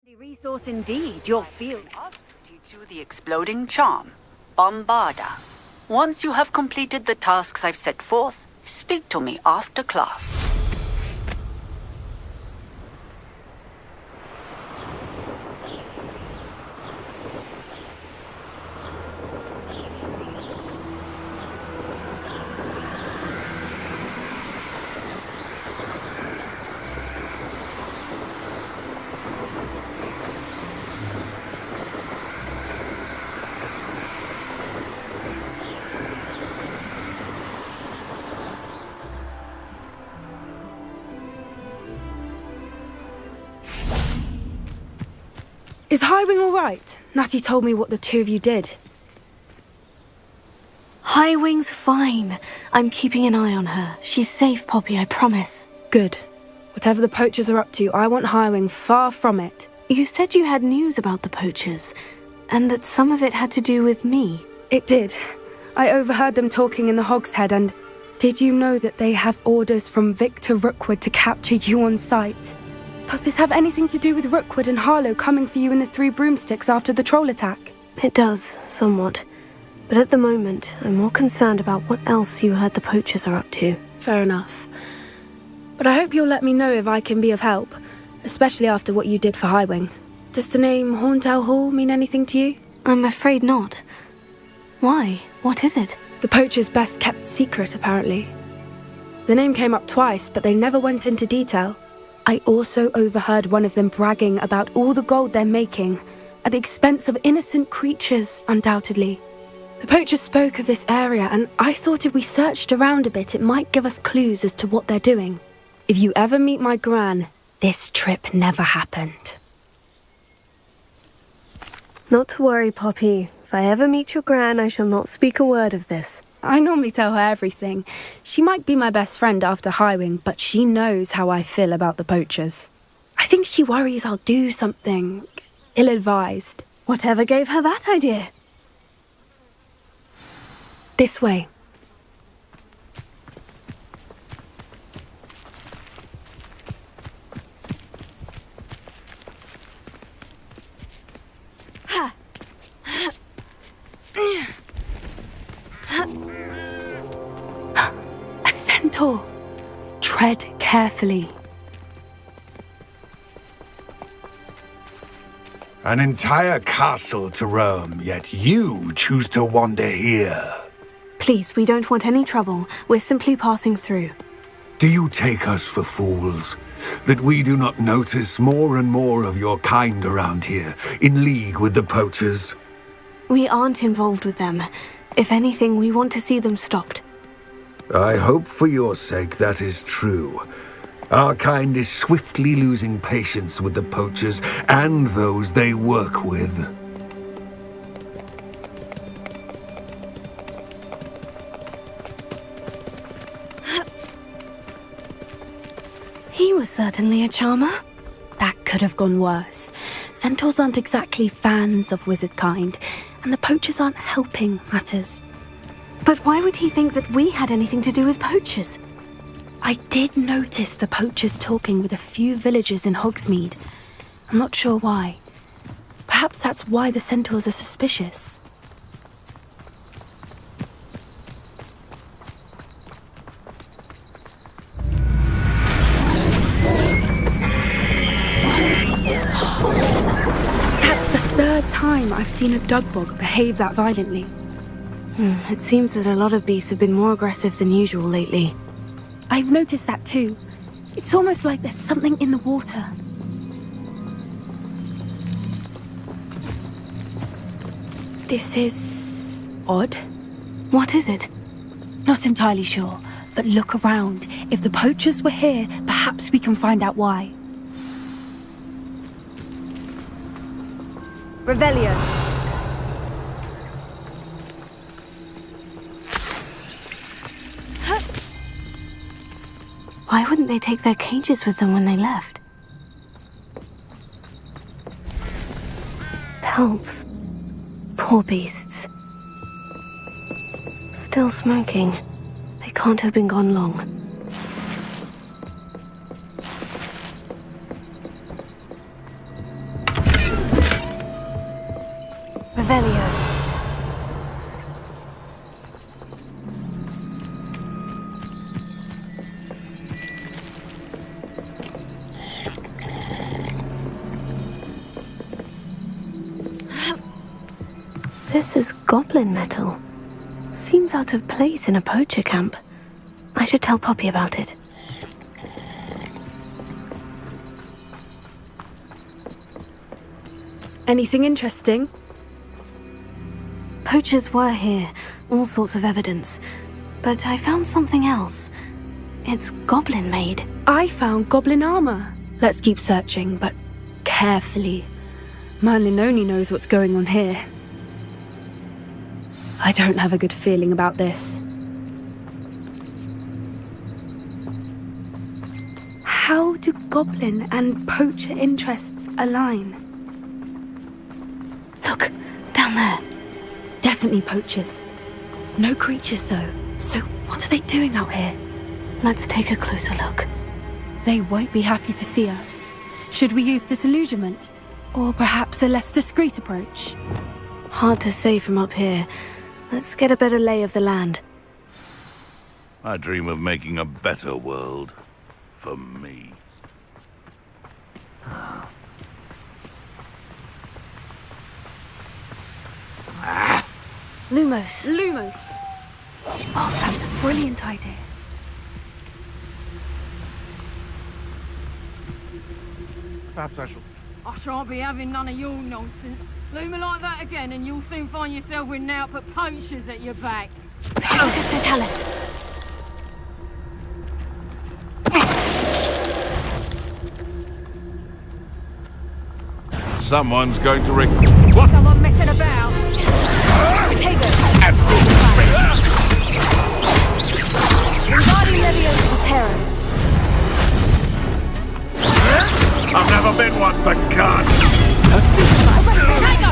Speaker 17: The resource indeed, your field. Asked to teach you the exploding charm, Bombarda. Once you have completed the tasks I've set forth, speak to me after class.
Speaker 1: Is Highwing all right? Natty told me what the two of you did.
Speaker 4: Highwing's fine. I'm keeping an eye on her. She's safe, Poppy, I promise.
Speaker 1: Good. Whatever the poachers are up to, I want Highwing far from it.
Speaker 4: You said you had news about the poachers, and that some of it had to do with me.
Speaker 1: It did. I overheard them talking in the Hogshead, and did you know that they have orders from Victor Rookwood to capture you on sight? Does this have anything to do with Rookwood and Harlow coming for you in the Three Broomsticks after the troll attack?
Speaker 4: It does, somewhat. But at the moment, I'm more concerned about what else you heard the poachers are up to.
Speaker 1: Fair enough. But I hope you'll let me know if I can be of help, especially after what you did for Highwing. Does the name Horntail Hall mean anything to you?
Speaker 4: I'm afraid not. Why? What is it?
Speaker 1: The poacher's best kept secret, apparently. The name came up twice, but they never went into detail. I also overheard one of them bragging about all the gold they're making, at the expense of innocent creatures, undoubtedly. The poachers spoke of this area, and I thought if we searched around a bit, it might give us clues as to what they're doing. If you ever meet my gran, this trip never happened.
Speaker 4: Not to worry, Poppy. If I ever meet your gran, I shall not speak a word of this.
Speaker 1: I normally tell her everything. She might be my best friend after Highwing, but she knows how I feel about the poachers. I think she worries I'll do something ill-advised.
Speaker 4: Whatever gave her that idea?
Speaker 1: This way. A centaur. Tread carefully.
Speaker 2: An entire castle to roam, yet you choose to wander here.
Speaker 4: Please, we don't want any trouble. We're simply passing through.
Speaker 2: Do you take us for fools? That we do not notice more and more of your kind around here, in league with the poachers?
Speaker 4: We aren't involved with them. If anything, we want to see them stopped.
Speaker 2: I hope for your sake that is true. Our kind is swiftly losing patience with the poachers and those they work with.
Speaker 4: He was certainly a charmer.
Speaker 1: That could have gone worse. Centaurs aren't exactly fans of wizard kind, and the poachers aren't helping matters.
Speaker 4: But why would he think that we had anything to do with poachers?
Speaker 1: I did notice the poachers talking with a few villagers in Hogsmeade. I'm not sure why. Perhaps that's why the centaurs are suspicious. That's the third time I've seen a dugbog behave that violently.
Speaker 4: It seems that a lot of beasts have been more aggressive than usual lately.
Speaker 1: I've noticed that too. It's almost like there's something in the water. This is odd.
Speaker 4: What is it?
Speaker 1: Not entirely sure, but look around. If the poachers were here, perhaps we can find out why.
Speaker 4: Revelio. Why wouldn't they take their cages with them when they left? Pelts. Poor beasts. Still smoking. They can't have been gone long. Revelio. This is goblin metal. Seems out of place in a poacher camp. I should tell Poppy about it.
Speaker 1: Anything interesting?
Speaker 4: Poachers were here, all sorts of evidence. But I found something else. It's goblin made.
Speaker 1: I found goblin armor. Let's keep searching, but carefully. Merlin only knows what's going on here. I don't have a good feeling about this. How do goblin and poacher interests align?
Speaker 4: Look, down there.
Speaker 1: Definitely poachers. No creatures though. So what are they doing out here?
Speaker 4: Let's take a closer look.
Speaker 1: They won't be happy to see us. Should we use disillusionment? Or perhaps a less discreet approach?
Speaker 4: Hard to say from up here. Let's get a better lay of the land.
Speaker 14: I dream of making a better world. For me.
Speaker 4: Lumos.
Speaker 1: Lumos! Oh, that's a brilliant idea.
Speaker 5: I shan't be having none of your nonsense. Leave me like that again and you'll soon find yourself with output poachers at your back.
Speaker 12: Focus, Totalis.
Speaker 14: Someone's going to
Speaker 5: What? Someone messing about?
Speaker 12: Protego.
Speaker 5: Wingardium
Speaker 12: Leviosa, prepare.
Speaker 14: I've never been one for God.
Speaker 5: Protego!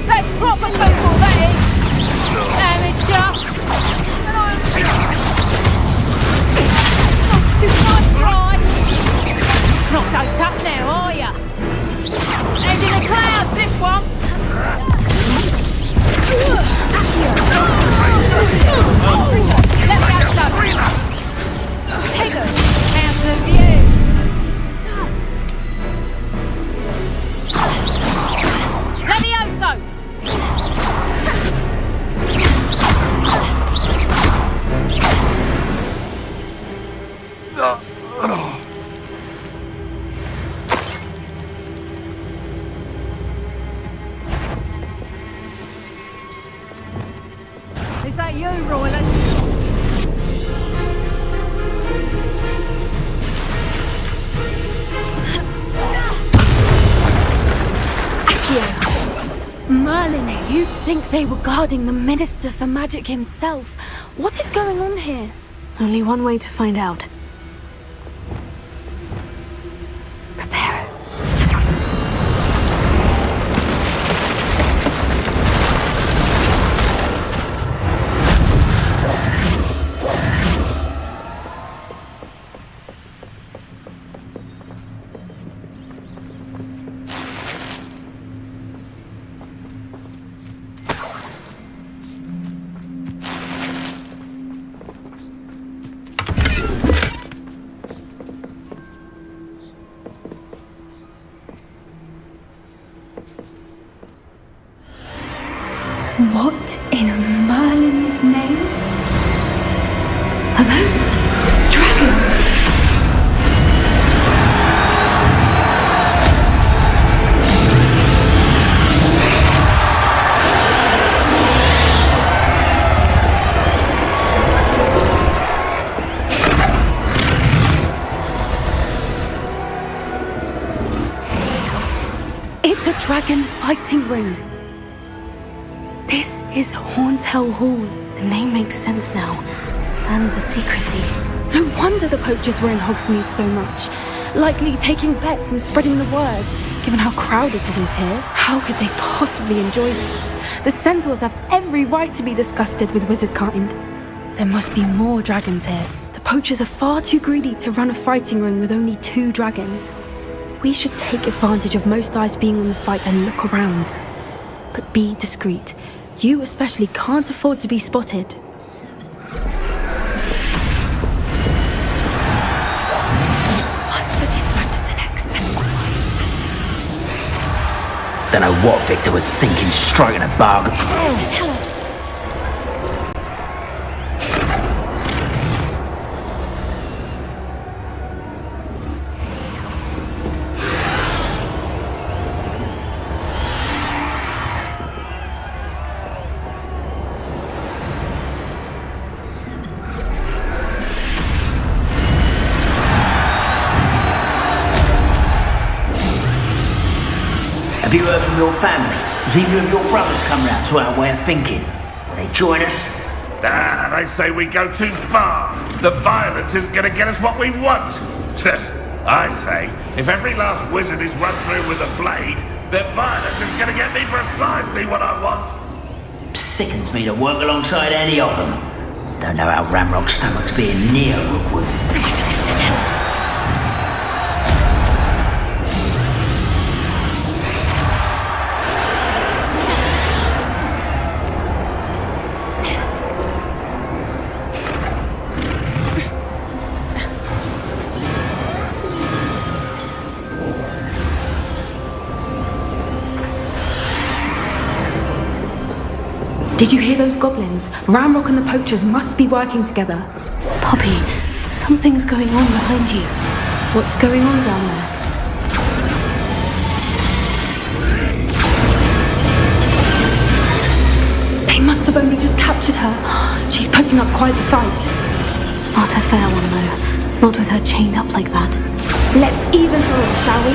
Speaker 5: That's proper football, that is! Amateur! Not stupid, nice try! Not so tough now, are ya? And in the clouds, this one! Let me out, son! Protego! Out of view! Levioso! Is that you, Royland?
Speaker 1: Merlin, you'd think they were guarding the Minister for Magic himself. What is going on here?
Speaker 4: Only one way to find out.
Speaker 1: What in Merlin's name? Are those dragons? It's a dragon fighting ring. This is Horntail Hall.
Speaker 4: The name makes sense now. And the secrecy.
Speaker 1: No wonder the poachers were in Hogsmeade so much. Likely taking bets and spreading the word. Given how crowded it is here, how could they possibly enjoy this? The centaurs have every right to be disgusted with wizard kind. There must be more dragons here. The poachers are far too greedy to run a fighting ring with only 2 dragons. We should take advantage of most eyes being on the fight and look around. But be discreet. You especially can't afford to be spotted.
Speaker 12: One foot in front of the next and quiet as
Speaker 20: Don't know what Victor was thinking, striking a bargain.
Speaker 12: Tell us.
Speaker 20: Have you heard from your family? Has either of your brothers come round to our way of thinking? Will they join us?
Speaker 14: They say we go too far. The violence isn't going to get us what we want. I say, if every last wizard is run through with a blade, then violence is going to get me precisely what I want.
Speaker 20: Sickens me to work alongside any of them. Don't know how Ramrock's stomach's being near Rookwood.
Speaker 1: Did you hear those goblins? Ramrock and the poachers must be working together.
Speaker 4: Poppy, something's going on behind you.
Speaker 1: What's going on down there? captured her. She's putting up quite the fight.
Speaker 4: Not a fair one, though. Not with her chained up like that.
Speaker 1: Let's even her in, shall we?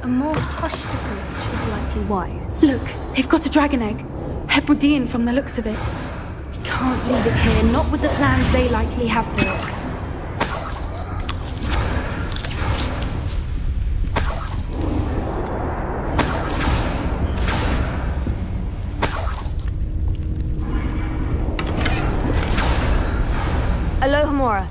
Speaker 1: A more hushed approach is likely wise. Look, they've got a dragon egg. Hebridean from the looks of it. We can't leave it here, not with the plans they likely have for it.
Speaker 4: Alohomora.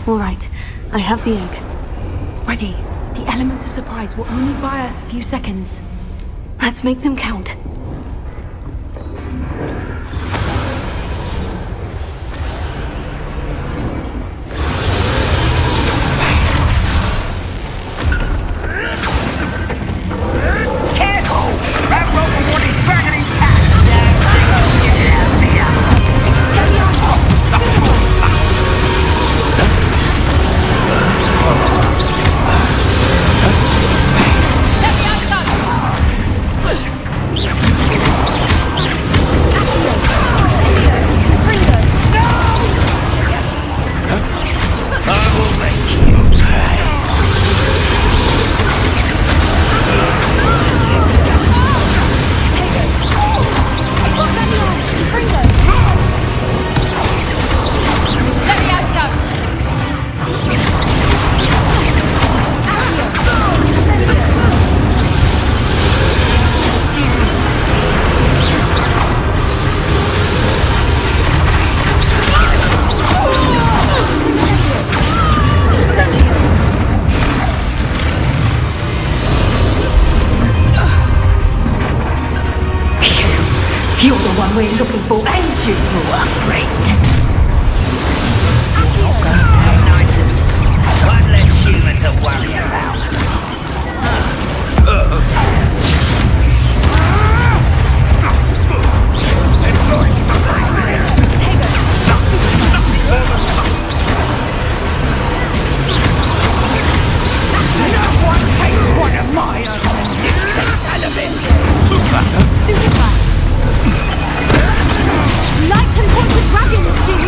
Speaker 4: All right, I have the egg.
Speaker 1: Ready. The element of surprise will only buy us a few seconds.
Speaker 4: Let's make them count.
Speaker 20: Careful! That rope one is dragging intact!
Speaker 13: You're the one we're looking for, ain't you, afraid?
Speaker 20: You're going to be nice and one less human to worry about.
Speaker 13: No one takes one of my own and gets the salamander.
Speaker 1: Stupid. Light and water dragons, do you?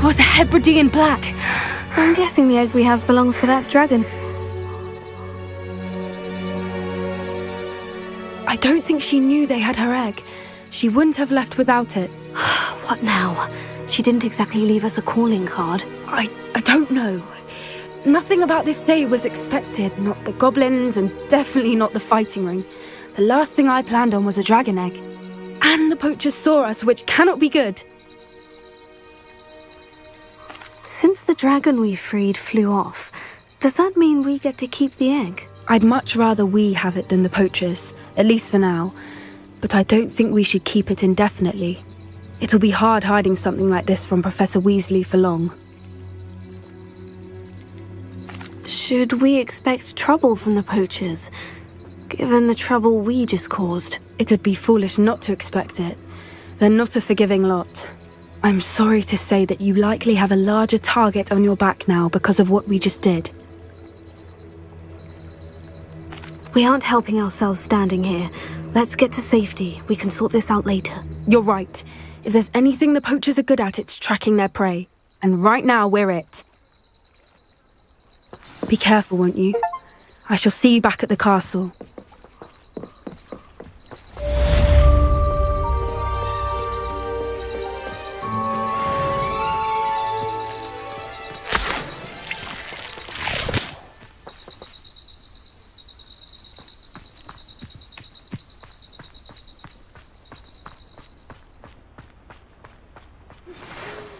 Speaker 1: was a Hebridean black.
Speaker 4: I'm guessing the egg we have belongs to that dragon.
Speaker 1: I don't think she knew they had her egg. She wouldn't have left without it.
Speaker 4: What now? She didn't exactly leave us a calling card.
Speaker 1: I don't know. Nothing about this day was expected. Not the goblins, and definitely not the fighting ring. The last thing I planned on was a dragon egg. And the poachers saw us, which cannot be good.
Speaker 4: Since the dragon we freed flew off, does that mean we get to keep the egg?
Speaker 1: I'd much rather we have it than the poachers, at least for now. But I don't think we should keep it indefinitely. It'll be hard hiding something like this from Professor Weasley for long.
Speaker 4: Should we expect trouble from the poachers, given the trouble we just caused?
Speaker 1: It would be foolish not to expect it. They're not a forgiving lot. I'm sorry to say that you likely have a larger target on your back now because of what we just did.
Speaker 4: We aren't helping ourselves standing here. Let's get to safety. We can sort this out later.
Speaker 1: You're right. If there's anything the poachers are good at, it's tracking their prey. And right now, we're it. Be careful, won't you? I shall see you back at the castle.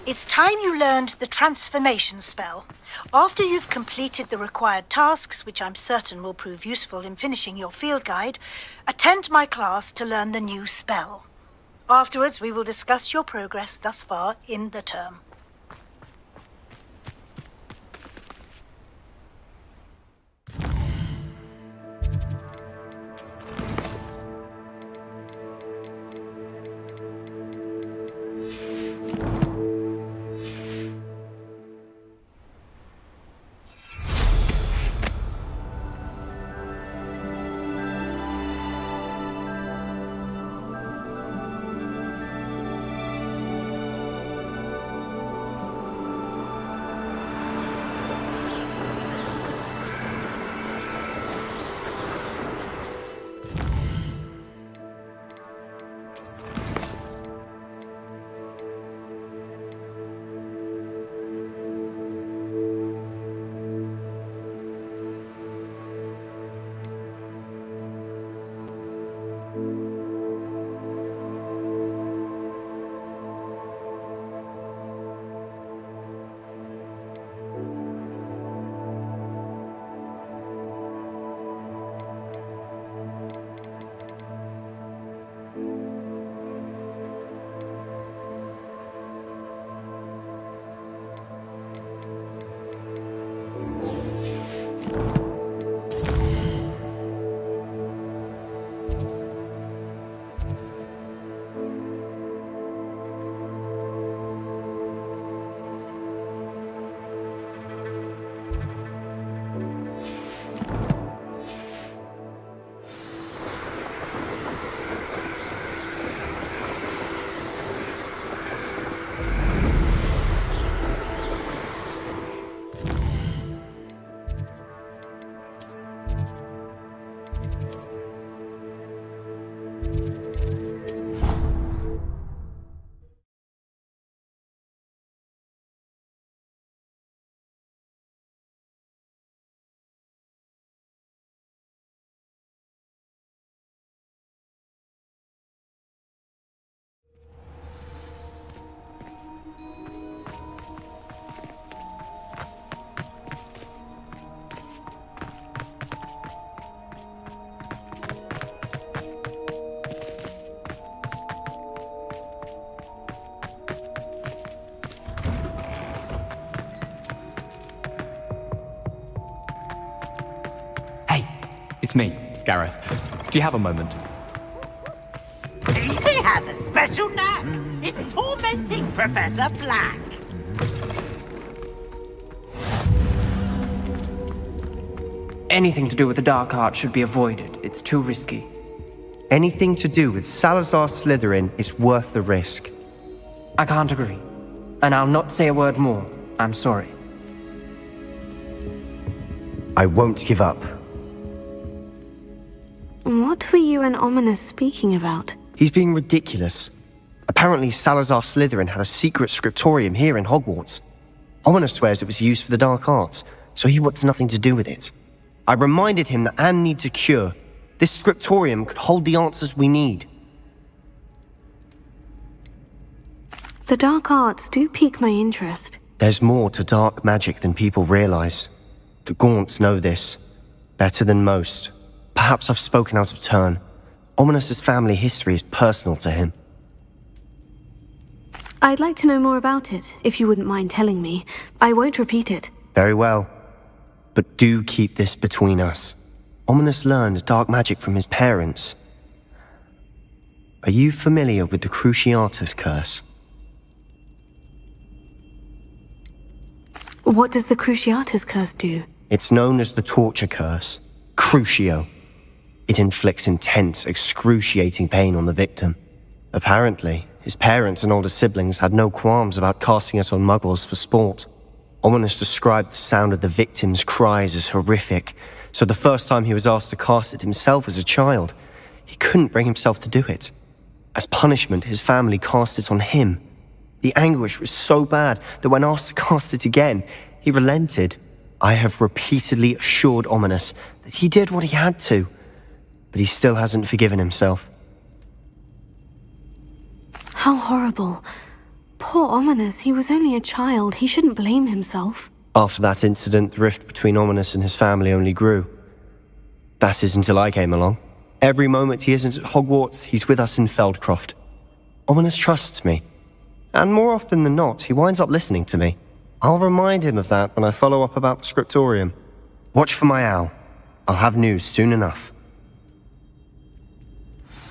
Speaker 8: It's time you learned the transformation spell. After you've completed the required tasks, which I'm certain will prove useful in finishing your field guide, attend my class to learn the new spell. Afterwards, we will discuss your progress thus far in the term.
Speaker 11: It's me, Gareth. Do you have a moment?
Speaker 23: Easy has a special knack. It's tormenting Professor Black.
Speaker 24: Anything to do with the dark art should be avoided. It's too risky.
Speaker 25: Anything to do with Salazar Slytherin is worth the risk.
Speaker 24: I can't agree. and I'll not say a word more. I'm sorry.
Speaker 7: I won't give up.
Speaker 4: What were you and Ominous speaking about?
Speaker 7: He's being ridiculous. Apparently Salazar Slytherin had a secret scriptorium here in Hogwarts. Ominous swears it was used for the dark arts, so he wants nothing to do with it. I reminded him that Anne needs a cure. This scriptorium could hold the answers we need.
Speaker 4: The dark arts do pique my interest.
Speaker 7: There's more to dark magic than people realize. The Gaunts know this, better than most. Perhaps I've spoken out of turn. Ominous's family history is personal to him.
Speaker 4: I'd like to know more about it, if you wouldn't mind telling me. I won't repeat it.
Speaker 7: Very well. But do keep this between us. Ominous learned dark magic from his parents. Are you familiar with the Cruciatus curse?
Speaker 4: What does the Cruciatus curse do?
Speaker 7: It's known as the torture curse, Crucio. It inflicts intense, excruciating pain on the victim. Apparently, his parents and older siblings had no qualms about casting it on muggles for sport. Ominous described the sound of the victim's cries as horrific, so the first time he was asked to cast it himself as a child, he couldn't bring himself to do it. As punishment, his family cast it on him. The anguish was so bad that when asked to cast it again, he relented. I have repeatedly assured Ominous that he did what he had to, but he still hasn't forgiven himself.
Speaker 4: How horrible. Poor Ominous, he was only a child. He shouldn't blame himself.
Speaker 7: After that incident, the rift between Ominous and his family only grew. That is until I came along. Every moment he isn't at Hogwarts, he's with us in Feldcroft. Ominous trusts me. And more often than not, he winds up listening to me. I'll remind him of that when I follow up about the scriptorium. Watch for my owl. I'll have news soon enough.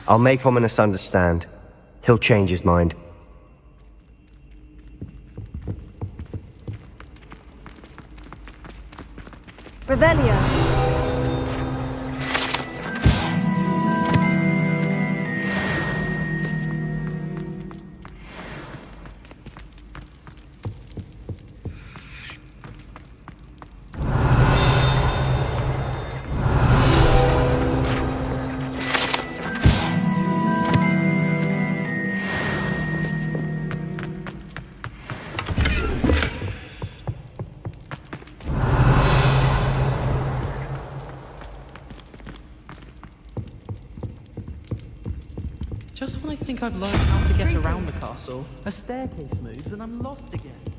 Speaker 7: I'll make Ominous understand. He'll change his mind.
Speaker 4: Revelio.
Speaker 9: Just when I think I've learned how to get around the castle, a staircase moves and I'm lost again.